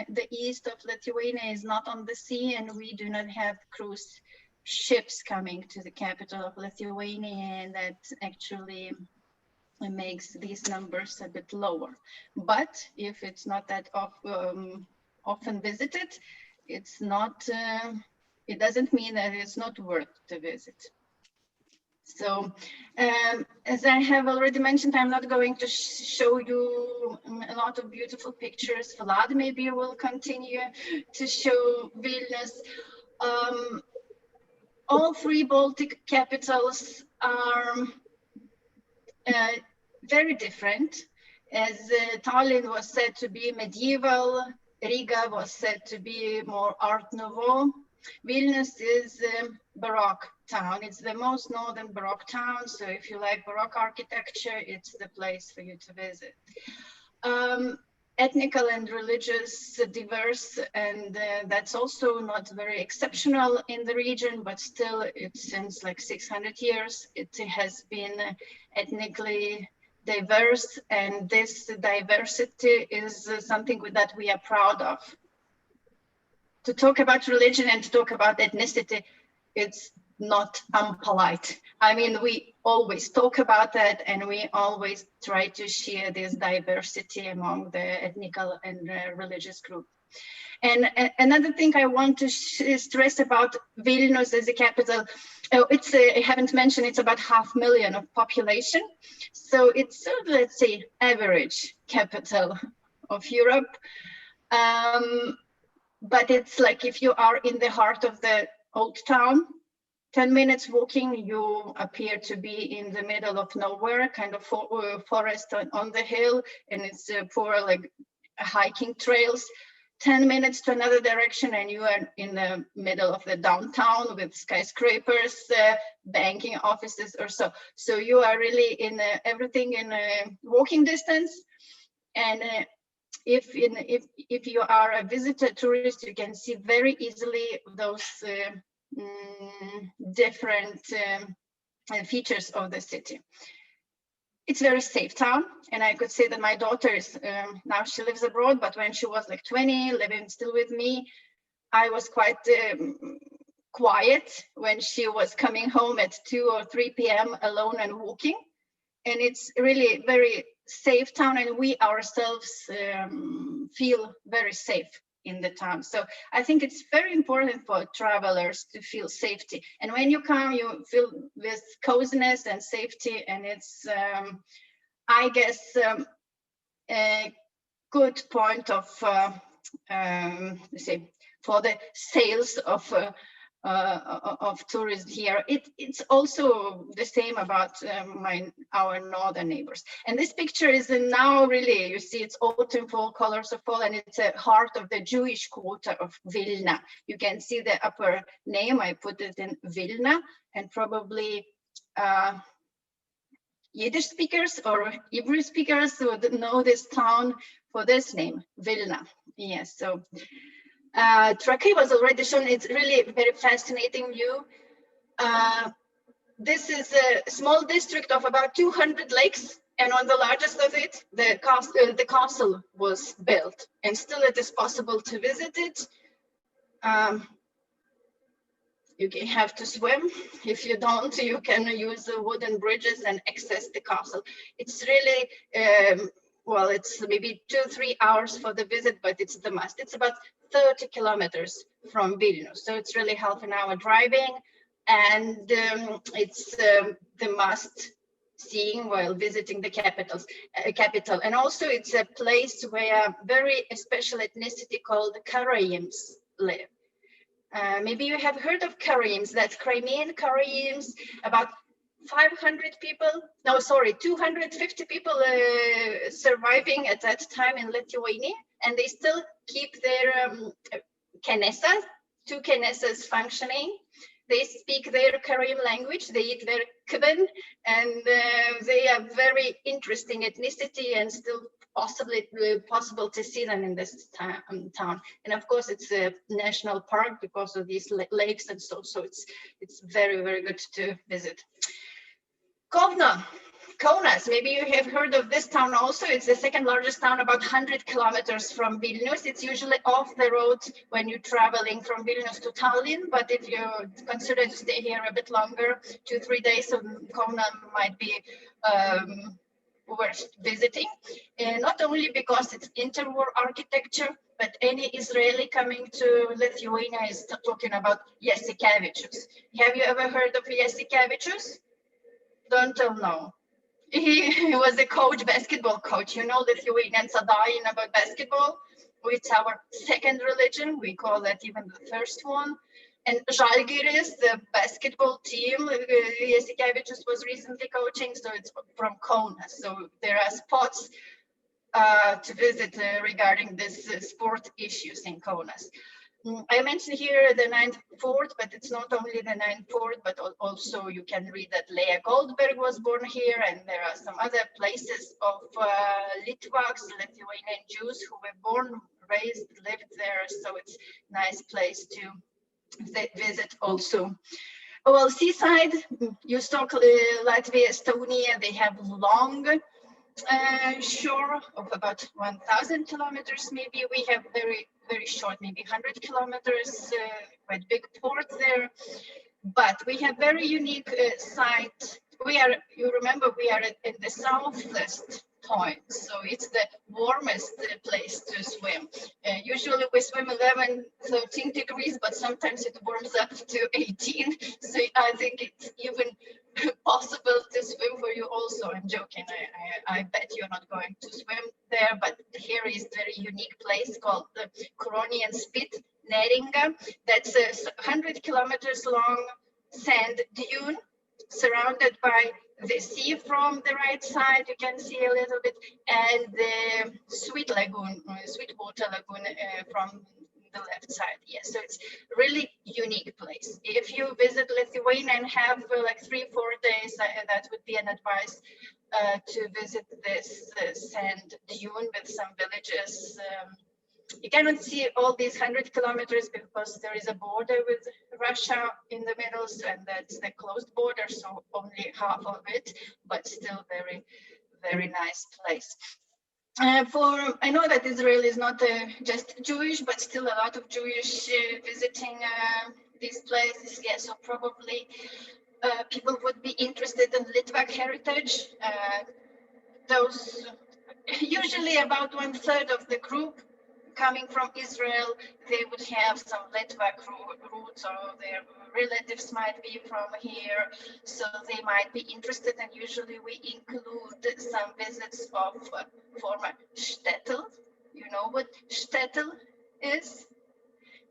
[SPEAKER 5] the east of Lithuania is not on the sea, and we do not have cruise ships coming to the capital of Lithuania, and that actually makes these numbers a bit lower. But if it's not that often visited, it's not, it doesn't mean that it's not worth to visit. So as I have already mentioned, I'm not going to show you a lot of beautiful pictures. Vlad maybe will continue to show Vilnius. All three Baltic capitals are very different. As Tallinn was said to be medieval, Riga was said to be more Art Nouveau. Vilnius is a Baroque town. It's the most northern Baroque town. So if you like Baroque architecture, it's the place for you to visit. Ethnical and religious diverse, and that's also not very exceptional in the region, but still since like 600 years, it has been ethnically diverse, and this diversity is something that we are proud of. to talk about religion and to talk about ethnicity, it's not unpolite. I mean, we always talk about that, and we always try to share this diversity among the ethnic and religious group. And another thing I want to stress about Vilnius as a capital, it's I haven't mentioned, it's about 500,000 of population. So it's, let's say, average capital of Europe. But it's like if you are in the heart of the old town, 10 minutes walking, you appear to be in the middle of nowhere, kind of forest on the hill, and it's for like hiking trails. 10 minutes to another direction, and you are in the middle of the downtown with skyscrapers, banking offices or so. So you are really in everything in walking distance. And if you are a visitor tourist, you can see very easily those different features of the city. It's a very safe town, and I could say that my daughter is now she lives abroad, but when she was like 20, living still with me, I was quite quiet when she was coming home at 2 or 3 p.m. alone and walking. And it's really very safe town, and we ourselves feel very safe in the town. So I think it's very important for travelers to feel safety. And when you come, you feel this coziness and safety, and it's, I guess, a good point of, let's say, for the sales of tourists here. It's also the same about our northern neighbors. And this picture is now really, you see, it's autumn, fall, colors of fall, and it's a heart of the Jewish quarter of Vilna. You can see the upper name, I put it in Vilna, and probably Yiddish speakers or Hebrew speakers would know this town for this name, Vilna. Yes, so Trakai was already shown. It's really a very fascinating view. This is a small district of about 200 lakes, and on the largest of it, the castle was built, and still it is possible to visit it. You have to swim. If you don't, you can use the wooden bridges and access the castle. It's really, well, it's maybe 2-3 hours for the visit, but it's the must. It's about 30 kilometers from Vilnius, so it's really half an hour driving, and it's the must seeing while visiting the capital. And also it's a place where a very special ethnicity called Karaims live. Maybe you have heard of Karaims, that's Crimean Karaims, about 500 people, no, sorry, 250 people surviving at that time in Lithuania, and they still keep their Knesset, 2 Knesses functioning. They speak their Karaim language, they eat their kibben, and they are very interesting ethnicity, and still possible to see them in this town. And of course, it's a national park because of these lakes, and so it's very, very good to visit. Kaunas, maybe you have heard of this town also. It's the second largest town, about 100 kilometers from Vilnius. It's usually off the road when you're traveling from Vilnius to Tallinn, but if you consider to stay here a bit longer, 2-3 days, so Kauna might be worth visiting. Not only because it's interwar architecture, but any Israeli coming to Lithuania is talking about Jasikevičius. Have you ever heard of Jasikevičius? Don't tell no. He was a coach, basketball coach. You know, Lithuanians are dying about basketball. It's our second religion. We call that even the first one. And Žalgiris, the basketball team, Jasikevičius was recently coaching, so it's from Kaunas. So there are spots to visit regarding this sport issues in Kaunas. I mentioned here the 9th fort, but it's not only the 9th fort, but also you can read that Leah Goldberg was born here, and there are some other places of Litvaks, Lithuanian Jews who were born, raised, lived there. So it's a nice place to visit also. Well, seaside, you talk Latvia, Estonia, they have long shore of about 1,000 kilometers. Maybe we have very very short, maybe 100 kilometers, quite big port there. But we have very unique site. You remember, we are in the southwest point, so it's the warmest place to swim. Usually we swim 11, 13 degrees, but sometimes it warms up to 18. So I think it's even possible to swim for you also. I'm joking. I bet you're not going to swim there, but here is a very unique place called the Koronian Spit Neringa. That's a 100 kilometers long sand dune surrounded by the sea from the right side, you can see a little bit, and the sweet water lagoon from the left side. Yes, so it's really unique place. If you visit Lithuania and have like 3-4 days, that would be an advice to visit this sand dune with some villages. You cannot see all these 100 kilometers because there is a border with Russia in the middle, and that's the closed border, so only half of it, but still very, very nice place. I know that Israel is not just Jewish, but still a lot of Jewish visiting these places. Yeah, so probably people would be interested in Litvak heritage. Those usually about 1/3 of the group coming from Israel, they would have some Litvak roots, or their relatives might be from here, so they might be interested. And usually we include some visits of former shtetl. You know what shtetl is?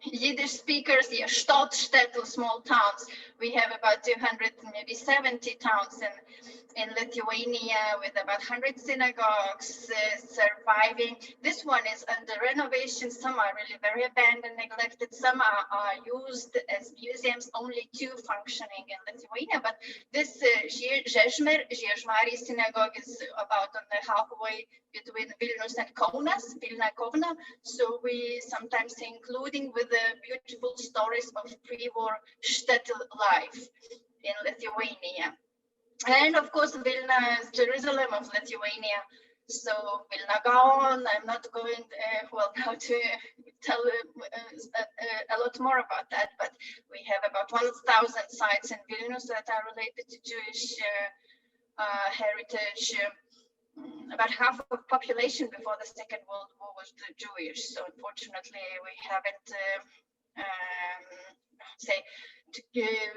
[SPEAKER 5] Yiddish speakers, yeah, Stadt, shtetl, small towns. We have about 200, maybe 70 towns in Lithuania, with about 100 synagogues surviving. This one is under renovation. Some are really very abandoned, neglected. Some are used as museums, only 2 functioning in Lithuania. But this Žiežmari synagogue is about on the halfway between Vilnius and Vilna. So we sometimes including with the beautiful stories of pre-war shtetl life in Lithuania. And of course, Vilna is Jerusalem of Lithuania. So Vilna Gaon, I'm not going now to tell a lot more about that, but we have about 1,000 sites in Vilnius that are related to Jewish heritage. About half of population before the Second World War was Jewish. So unfortunately, we haven't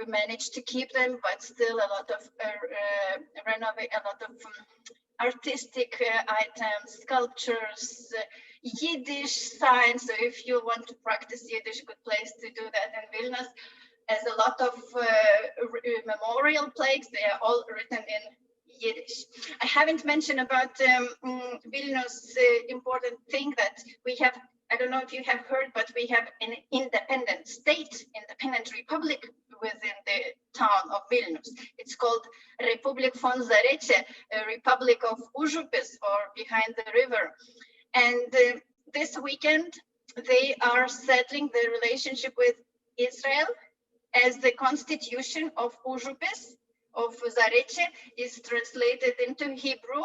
[SPEAKER 5] managed to keep them, but still a lot of artistic items, sculptures, Yiddish signs. So if you want to practice Yiddish, good place to do that in Vilnius. As a lot of memorial plaques, they are all written in Yiddish. I haven't mentioned about Vilnius important thing that we have. I don't know if you have heard, but we have an independent state, independent republic within the town of Vilnius. It's called Republic von Zarečie, Republic of Užupis, or behind the river. And this weekend, they are settling the relationship with Israel, as the constitution of Užupis, of Zarečie, is translated into Hebrew.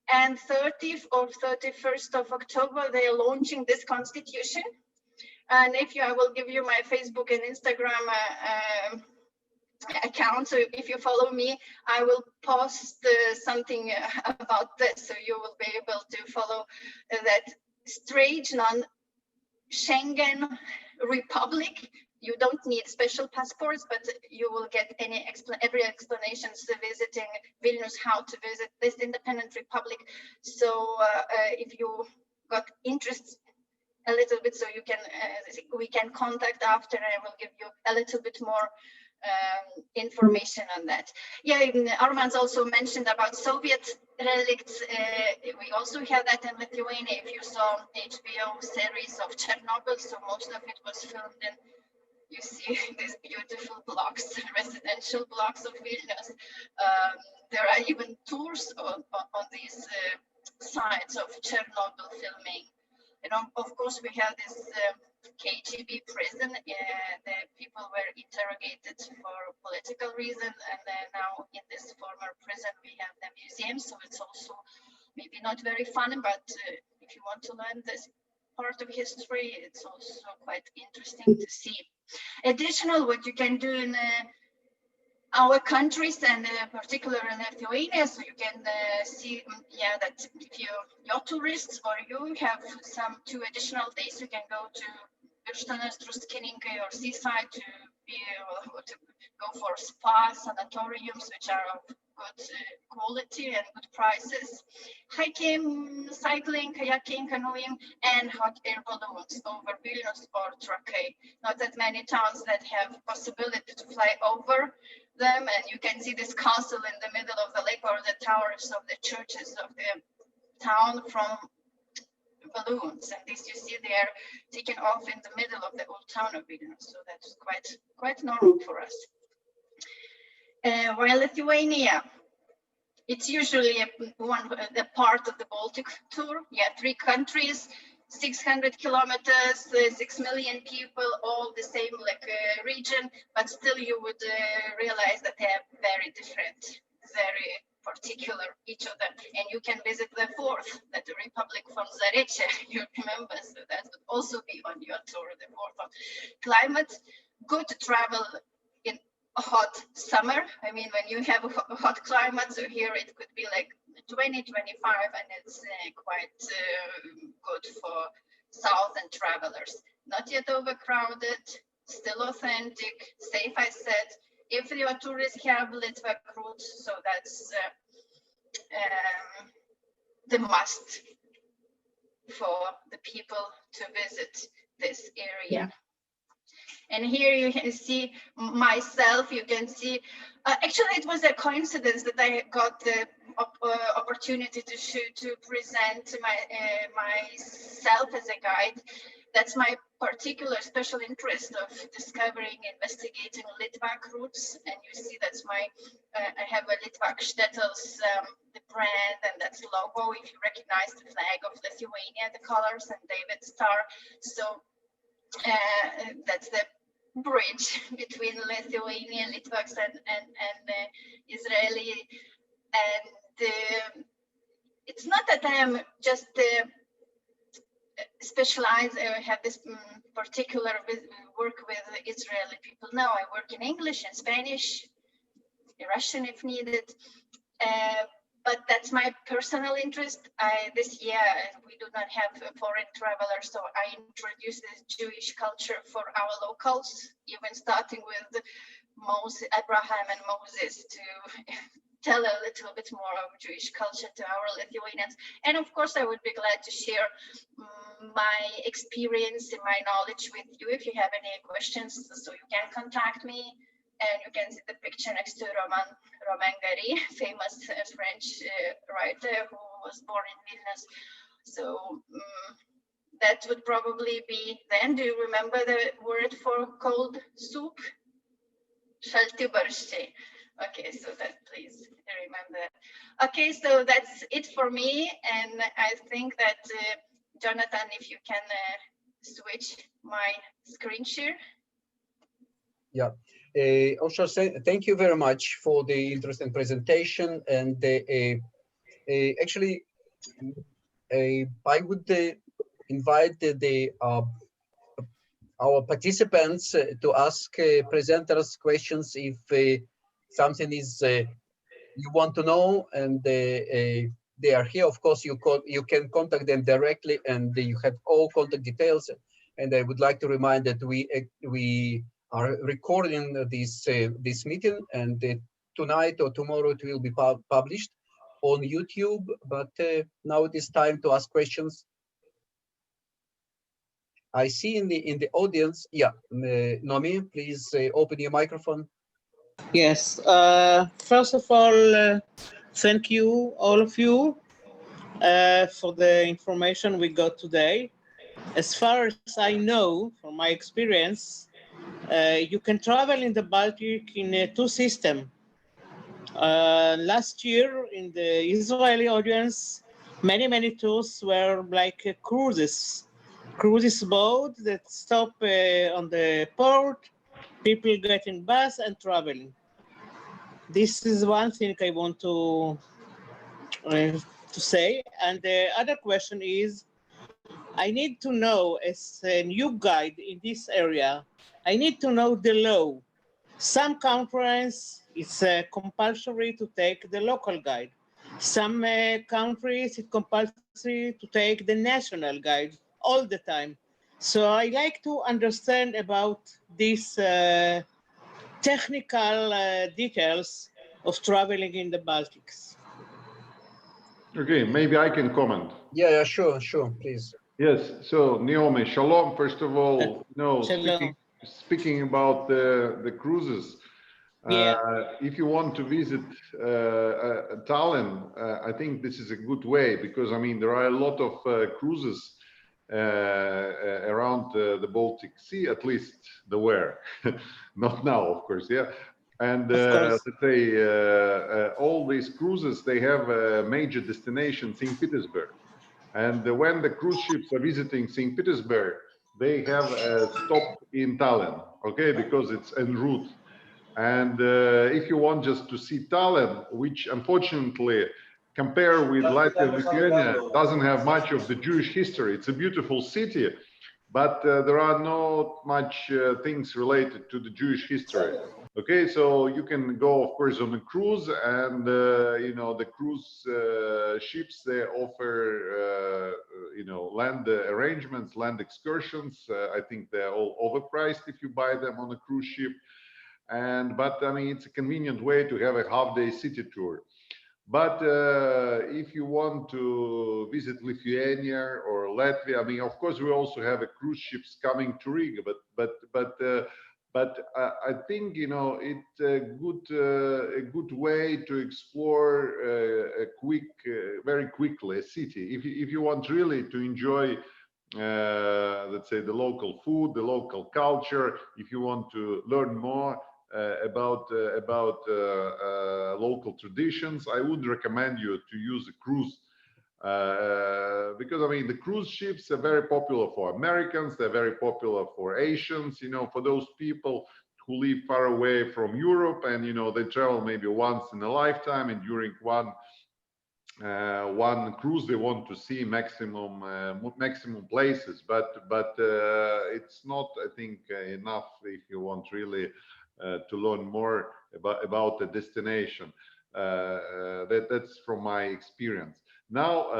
[SPEAKER 5] And 30th or 31st of October, they are launching this constitution. And I will give you my Facebook and Instagram account. So if you follow me, I will post something about this, so you will be able to follow that strange non-Schengen republic. You don't need special passports, but you will get every explanation visiting Vilnius, how to visit this independent republic. So if you got interest a little bit, so you can we can contact after, and I will give you a little bit more information on that. Yeah, Arman's also mentioned about Soviet relicts. We also have that in Lithuania. If you saw HBO series of Chernobyl, so most of it was filmed in. You see these beautiful blocks, residential blocks of Vilnius. There are even tours on these sites of Chernobyl filming. And of course, we have this KGB prison. The people were interrogated for political reasons, and now in this former prison we have the museum. So it's also maybe not very fun, but if you want to learn this part of history. It's also quite interesting to see. Additional, what you can do in our countries, and particularly in Lithuania, so you can see, that if you're tourists or you have some 2 additional days, you can go to Birštonas, Druskininkai, or seaside to go for spa, sanatoriums, which are of good quality and good prices. Hiking, cycling, kayaking, canoeing, and hot air balloons over Vilnius or Trakai. Not that many towns that have possibility to fly over them, and you can see this castle in the middle of the lake, or the towers of the churches of the town from balloons. And this, you see, they are taken off in the middle of the old town of Vilnius, so that's quite normal for us. While Lithuania, it's usually the part of the Baltic tour. 3 countries, 600 kilometers, 6 million people, all the same region, but still you would realize that they are very different, very particular, each of them. And you can visit the 4th, that the Republic from Zarece, you remember, so that would also be on your tour, the 4th one. Climate, good to travel in a hot summer. I mean, when you have a hot climate, so here it could be like 20, 25, and it's quite good for southern travelers. Not yet overcrowded, still authentic, safe, I said. If your tourists have Litvak route, so that's the must for the people to visit this area. And here you can see myself, you can see, actually it was a coincidence that I got the opportunity to present myself as a guide. That's my particular special interest of discovering, investigating Litvak roots. And you see that's I have a Litvak shtetls, the brand, and that's logo, if you recognize the flag of Lithuania, the colors, and David Star. So that's the bridge between Lithuania, Litvaks, and Israeli. And it's not that I am just specialized or have this particular work with Israeli people. No, I work in English and Spanish, Russian if needed. But that's my personal interest. This year, we do not have foreign travelers, so I introduced this Jewish culture for our locals, even starting with Abraham and Moses, to tell a little bit more of Jewish culture to our Lithuanians. And of course, I would be glad to share my experience and my knowledge with you if you have any questions. So you can contact me. And you can see the picture next to Romain Gary, famous French writer who was born in Vilnius. So that would probably be then. Do you remember the word for cold soup? Šalti barščiai. Okay, so that please remember that. Okay, so that's it for me. And I think that, Jonathan, if you can switch my screen share.
[SPEAKER 2] Yeah. Also, thank you very much for the interesting presentation. And actually, I would invite our participants to ask presenters questions if something is you want to know, and they are here. Of course, you can contact them directly, and you have all contact details. And I would like to remind that we are recording this meeting, and tonight or tomorrow it will be published on YouTube. But now it is time to ask questions. I see in the audience, yeah, Nomi, please open your microphone.
[SPEAKER 6] Yes. First of all, thank you, all of you, for the information we got today. As far as I know, from my experience, you can travel in the Baltic in 2 systems. Last year, in the Israeli audience, many tours were like cruises boat that stop on the port, people getting bus and traveling. This is one thing I want to say. And the other question is, I need to know, as a new guide in this area, I need to know the law. Some countries, it's compulsory to take the local guide. Some countries, it's compulsory to take the national guide all the time. So I like to understand about these technical details of traveling in the Baltics.
[SPEAKER 1] Okay, maybe I can comment.
[SPEAKER 2] Yeah, sure, please.
[SPEAKER 1] Yes, so Naomi, shalom. First of all,
[SPEAKER 6] Shalom.
[SPEAKER 1] speaking about the cruises,
[SPEAKER 6] Yeah.
[SPEAKER 1] if you want to visit Tallinn, I think this is a good way because I mean there are a lot of cruises around the Baltic Sea, at least there were, not now, of course, yeah. And let's say all these cruises, they have a major destination, St. Petersburg. And when the cruise ships are visiting St. Petersburg, they have a stop in Tallinn, okay, because it's en route. And if you want just to see Tallinn, which unfortunately, compare with Latvia and Lithuania, doesn't have much of the Jewish history. It's a beautiful city, but there are not much things related to the Jewish history. Okay, so you can go, of course, on a cruise, and the cruise ships, they offer land arrangements, land excursions. I think they're all overpriced if you buy them on a cruise ship. But I mean, it's a convenient way to have a half-day city tour. But if you want to visit Lithuania or Latvia, I mean, of course, we also have a cruise ships coming to Riga. But I think it's a good way to explore very quickly a city. If you want really to enjoy, let's say, the local food, the local culture, if you want to learn more about local traditions, I would recommend you to use a cruise because I mean the cruise ships are very popular for Americans, they're very popular for Asians, for those people who live far away from Europe, and they travel maybe once in a lifetime, and during one cruise they want to see maximum places, but it's not, I think, enough if you want really to learn more about the destination. That's from my experience. Now,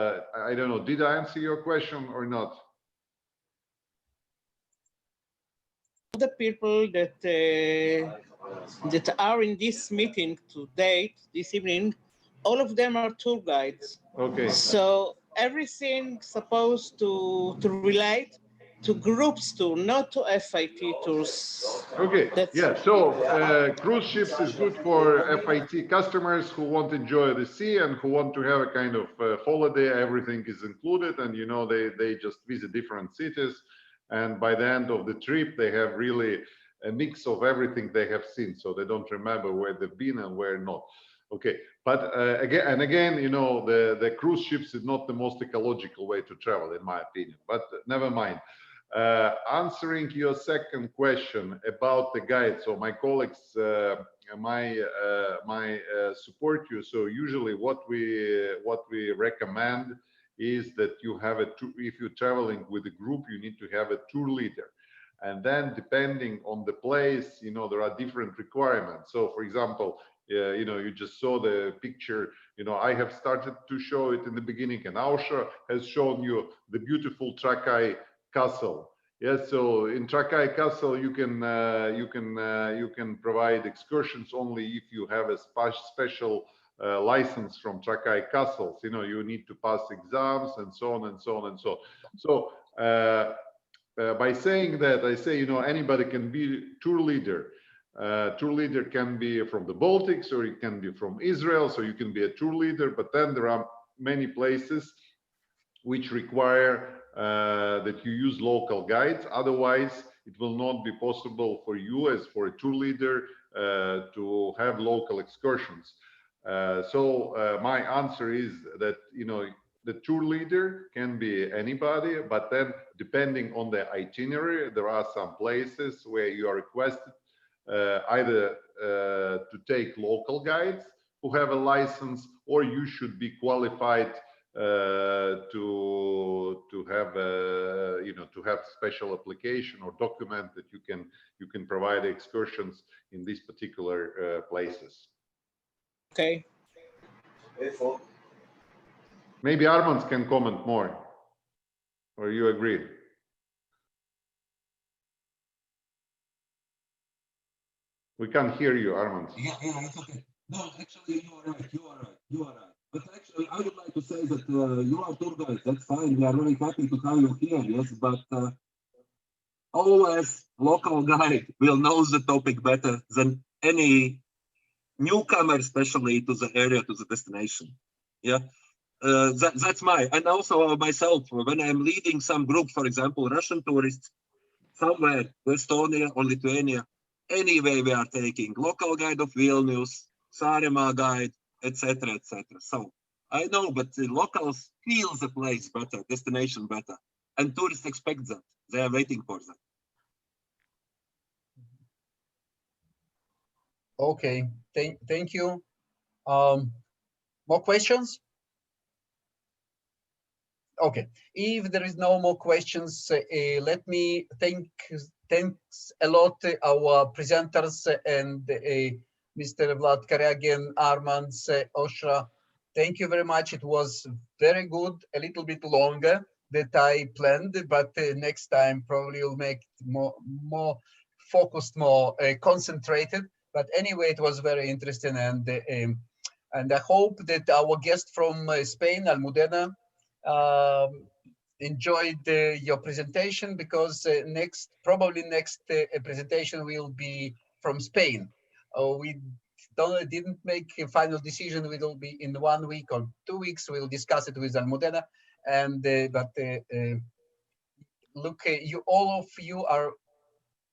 [SPEAKER 1] I don't know, did I answer your question or not?
[SPEAKER 6] The people that are in this meeting today, this evening, all of them are tour guides.
[SPEAKER 1] Okay.
[SPEAKER 6] So everything supposed to relate to groups tour, not to FIT tours.
[SPEAKER 1] Okay. Yeah. So cruise ships is good for FIT customers who want to enjoy the sea and who want to have a kind of holiday. Everything is included, and they just visit different cities. And by the end of the trip, they have really a mix of everything they have seen. So they don't remember where they've been and where not. Okay. But again, the cruise ships is not the most ecological way to travel, in my opinion. But never mind. Answering your second question about the guide. So my colleagues, support you. So usually what we recommend is that you have if you're traveling with a group, you need to have a tour leader. And then depending on the place, there are different requirements. So for example, you just saw the picture, I have started to show it in the beginning, and Ausha has shown you the beautiful Trakai Castle. Yes, so in Trakai Castle, you can provide excursions only if you have a special license from Trakai Castles. You need to pass exams and so on and so on and so on. So by saying that, I say anybody can be tour leader. Tour leader can be from the Baltics, or it can be from Israel, so you can be a tour leader. But then there are many places which require that you use local guides. Otherwise, it will not be possible for you as for a tour leader to have local excursions. So my answer is that the tour leader can be anybody, but then depending on the itinerary, there are some places where you are requested either to take local guides who have a license, or you should be qualified to have to have special application or document that you can provide excursions in these particular places.
[SPEAKER 6] Okay.
[SPEAKER 1] Maybe Armand can comment more, or you agree? We can't hear you, Armand.
[SPEAKER 4] Yeah, it's okay. No, actually, you are right. You are right. But actually, I would like to say that you are tour guide. That's fine. We are very happy to have you here. Yes, but always local guide will know the topic better than any newcomer, especially to the area, to the destination. Yeah. That's and also myself, when I'm leading some group, for example, Russian tourists, somewhere, Estonia or Lithuania, anyway, we are taking local guide of Vilnius, Saaremaa guide, etc., etc. So I know, but the locals feel the place better, destination better, and tourists expect that. They are waiting for that.
[SPEAKER 2] Okay, thank you. More questions? Okay, if there is no more questions, let me thanks a lot our presenters and Mr. Vlad Karagin, Armand, Oshra. Thank you very much. It was very good, a little bit longer than I planned, but next time probably we'll make more focused, more concentrated. But anyway, it was very interesting, and I hope that our guest from Spain, Almudena, enjoyed your presentation, because probably next presentation will be from Spain. We didn't make a final decision. We will be in 1 week or 2 weeks. We'll discuss it with Almudena, and look, all of you are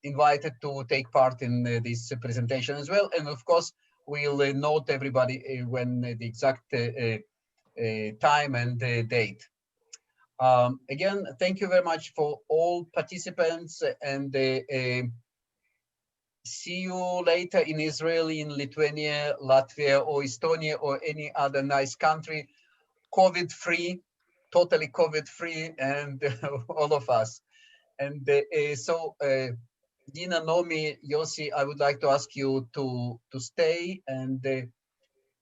[SPEAKER 2] invited to take part in this presentation as well. And of course, we'll note everybody when the exact time and date. Again, thank you very much for all participants, and see you later in Israel, in Lithuania, Latvia, or Estonia, or any other nice country, COVID-free, totally COVID-free, and all of us. And so, Dina, Nomi, Yossi, I would like to ask you to stay, and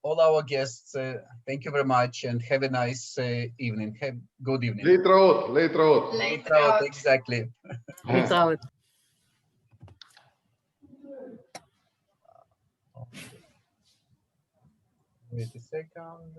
[SPEAKER 2] all our guests, thank you very much, and have a nice evening. Have good evening.
[SPEAKER 1] Later out.
[SPEAKER 5] Later out.
[SPEAKER 2] Exactly.
[SPEAKER 3] Without.
[SPEAKER 2] Wait a second.